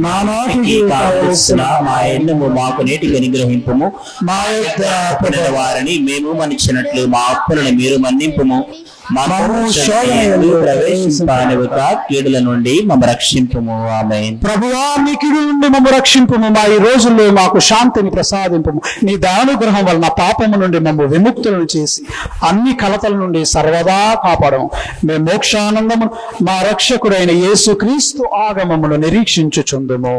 నానాటికి కావలసిన మా ఎన్నము మాకు నేటికి అనుగ్రహింపుము. మా యొక్క అప్పుడైన వారిని మేము మన్నించినట్లు మా అప్పులను మీరు మన్నింపుము. ప్రవేశింపనివ్వక కీడుల నుండి మమ్మ రక్షింపుము. ఆమేన్. ప్రభువా, నీ కీడు నుండి మమ్మ రక్షింపుము. మా ఈ రోజుల్లో మాకు శాంతిని ప్రసాదింపుము. నీ దానుగ్రహం వలన పాపము నుండి మమ్మ విముక్తులను చేసి అన్ని కలతల నుండి సర్వదా కాపాడము. మేము మోక్షానందము మా రక్షకుడైన యేసుక్రీస్తు ఆగమమును నిరీక్షించుచుందుము.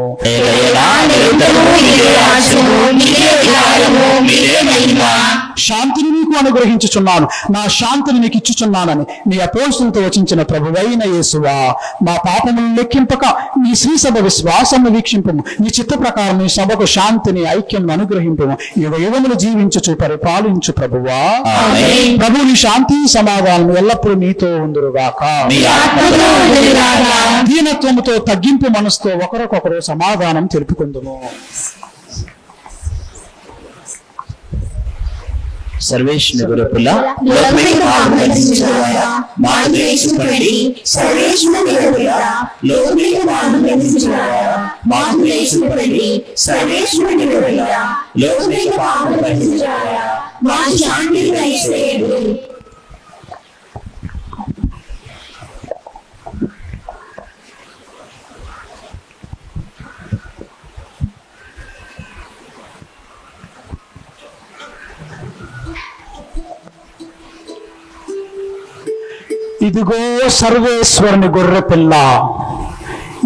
శాంతిని నీకు అనుగ్రహించుచున్నాను, నా శాంతిని నీకు ఇచ్చుచున్నానని నీ అపోస్తులతో వచించిన ప్రభువైన యేసువా, మా పాపములను లెక్కింపక నీ శ్రీసభ విశ్వాసము వీక్షింపము. నీ చిత్త ప్రకారం నీ సభకు శాంతిని ఐక్యం అనుగ్రహింపము. యుగములు జీవించుచు పరిపాలించు ప్రభువా. ప్రభు నీ శాంతి సమాధానం ఎల్లప్పుడూ నీతో ఉందురుగాక. దీనత్వముతో తగ్గింపు మనసుతో ఒకరికొకరు సమాధానం తెలుపుకుందుము. సర్వేశ్వరుని గురుపుల లోకమిక ఆనందించువాడా, మాతృయేసుపడి సర్వేశ్వరుని గురుపుల లోకమిక ఆనందించువాడా, మాతృయేసుపడి సర్వేశ్వరుని గురుపుల లోకమిక ఆనందించువాడా, మా శాంతి దయచేయండి. ఇదిగో సర్వేశ్వరుని గొర్రె పిల్ల,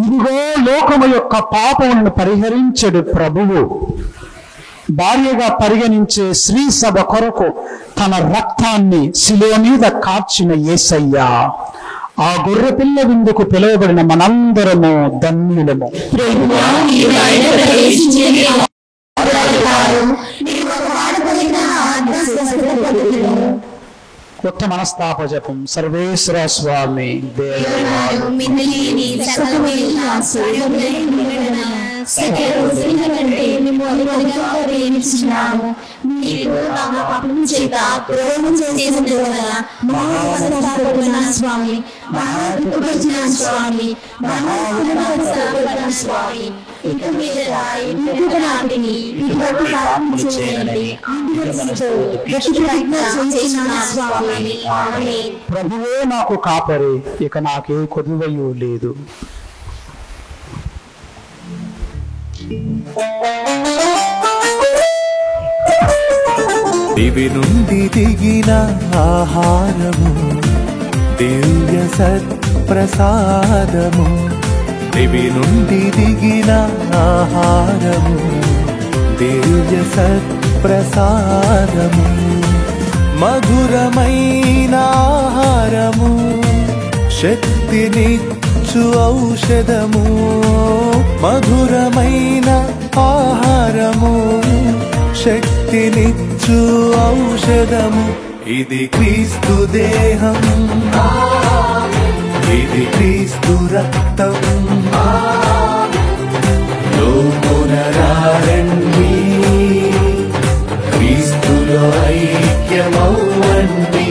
ఇదిగో లోకము యొక్క పాపములను పరిహరించడు ప్రభువు. భార్యగా పరిగణించే శ్రీ సభ కొరకు తన రక్తాన్ని శిలువ మీద కార్చిన యేసయ్య, ఆ గొర్రె పిల్ల విందుకు పిలువబడిన మనందరము ధన్యులము. కొత్త మనస్తాప జపం. సర్వేశ్వర స్వామి ప్రభువే నాకు కాపరి, ఇక నాకే కొదువయు లేదు. దివి నుండి దిగిన ఆహారము, దివ్య సత్ప్రసాదము. దివి నుండి దిగిన ఆహారము, దివ్య సత్ప్రసాదము. మధురమైన ఆహారము, శక్తినిచ్చు ఔషధము. మధురమైన ఆహారము, శక్తినిచ్చు ఔషధము. ఇది క్రీస్తు దేహం, ఇది క్రీస్తు రక్తం. లోమునరారండి, క్రీస్తులో ఐక్యమవ్వండి.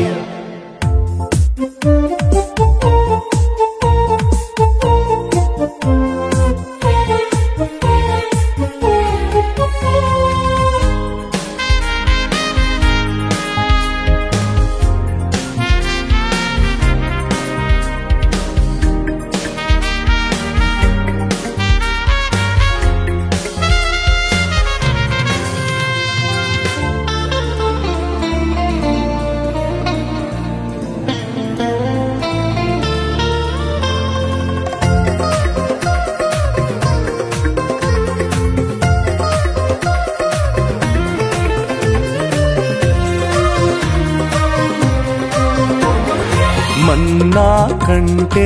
మన్నా కంటే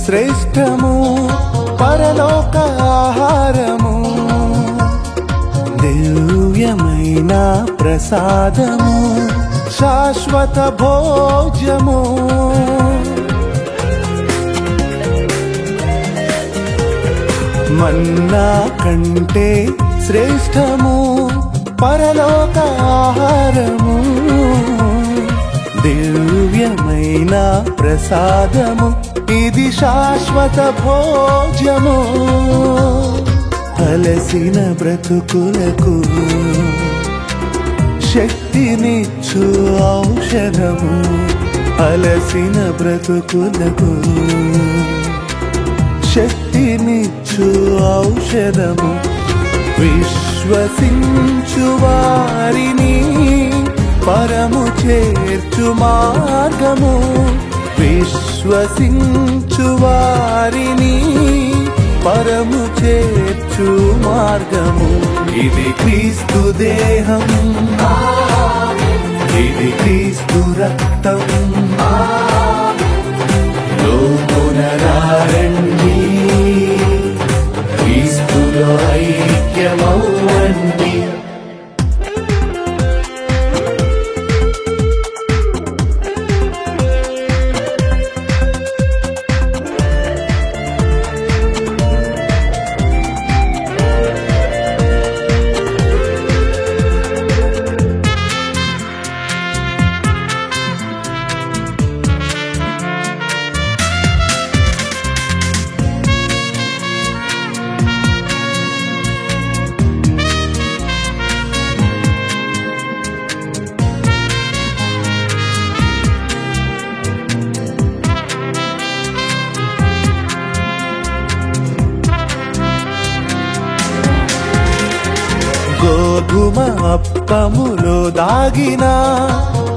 శ్రేష్టము పరలోక ఆహారము, దివ్యమైన ప్రసాదము, శాశ్వత భోజ్యము. మన్నా కంటే శ్రేష్టము పరలోక ఆహారము, దివ్యమైన ప్రసాదము, ఇది శాశ్వత భోజ్యము. అలసిన బ్రతుకులకు శక్తినిచ్చు ఔషధము, అలసిన బ్రతుకులకు శక్తినిచ్చు ఔషధము. విశ్వసించు వారిని పరము చేర్చు మార్గము, విశ్వసించు వారిని పరము చేర్చు మార్గము. ఇది క్రీస్తు దేహం, ఇది క్రీస్తు రక్తం, లోమునరారండి, క్రీస్తులో ఐక్యమవ్వండి. గోధుమ అప్పములో దాగిన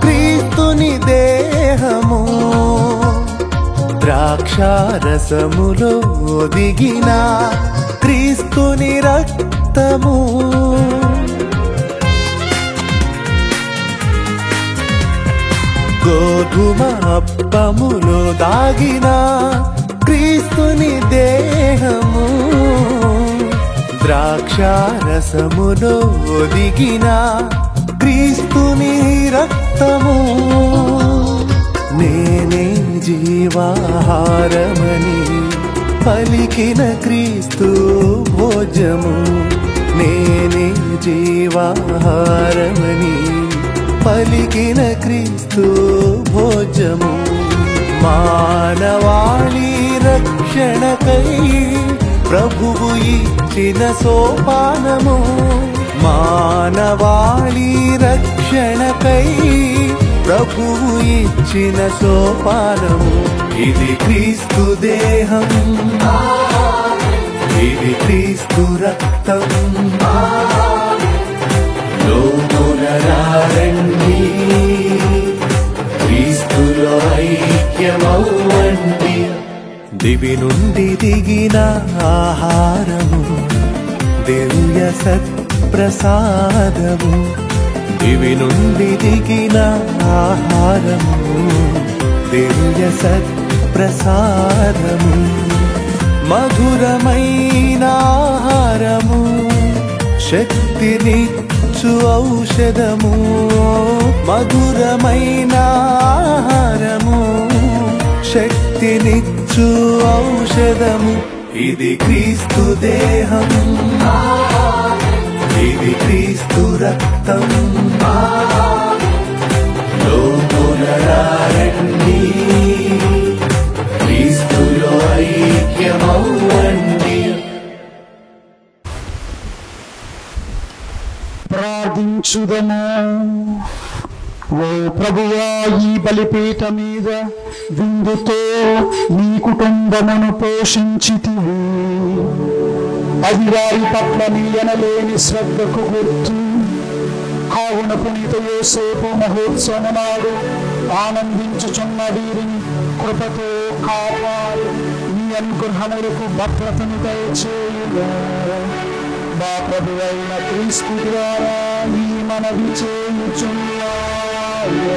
క్రీస్తుని దేహము, ద్రాక్షారసములో దిగిన క్రీస్తుని రక్తము. గోధుమ అప్పములో దాగిన క్రీస్తుని దేహము, ద్రాక్షారసములో దిగిన క్రీస్తుని రక్తము. నేనే జీవాహారమని పలికిన క్రీస్తు భోజము, నేనే జీవాహారమని పలికిన క్రీస్తు భోజము. మానవాళి రక్షణకై ప్రభువు ఇచ్చిన సోపానము, మానవాళి రక్షణకై ప్రభువు ఇచ్చిన సోపానము. ఇది క్రీస్తు దేహం, ఇది క్రీస్తు రక్తం, లోమునరారండి, క్రీస్తులో ఐక్యమవ్వండి. దివి నుండి దిగిన ఆహారము, దివ్య సత్ప్రసాదము, దివి నుండి దిగిన ఆహారము, దివ్య సత్ప్రసాదము, మధురమైన ఆహారము, శక్తినిచ్చు ఔషధము, మధురమైన ఆహారము, శక్తినిచ్చు ఔషధము. ఇది క్రీస్తు దేహం, ఇది క్రీస్తు రక్తం, లోమునరారండి, క్రీస్తులో ఐక్యమవ్వండి. ప్రార్థించుదము. ఓ ప్రభువా, ఈ బలిపీఠ మీద విందుతో నీ కుటుంబమును పోషించితివి. అది వారి పట్ల నీ ఎనలేని శ్రద్ధకు గుర్తు. కావున పునీత యోసేపు మహోత్సవం నాడు ఆనందించుచున్న వీరిని కృపతో కాపాడు, నీ అనుగ్రహములకు భద్రతను దయచేయుగా. మా ప్రభువైన క్రీస్తు ద్వారా ఈ మనవి చేయుచున్నాము.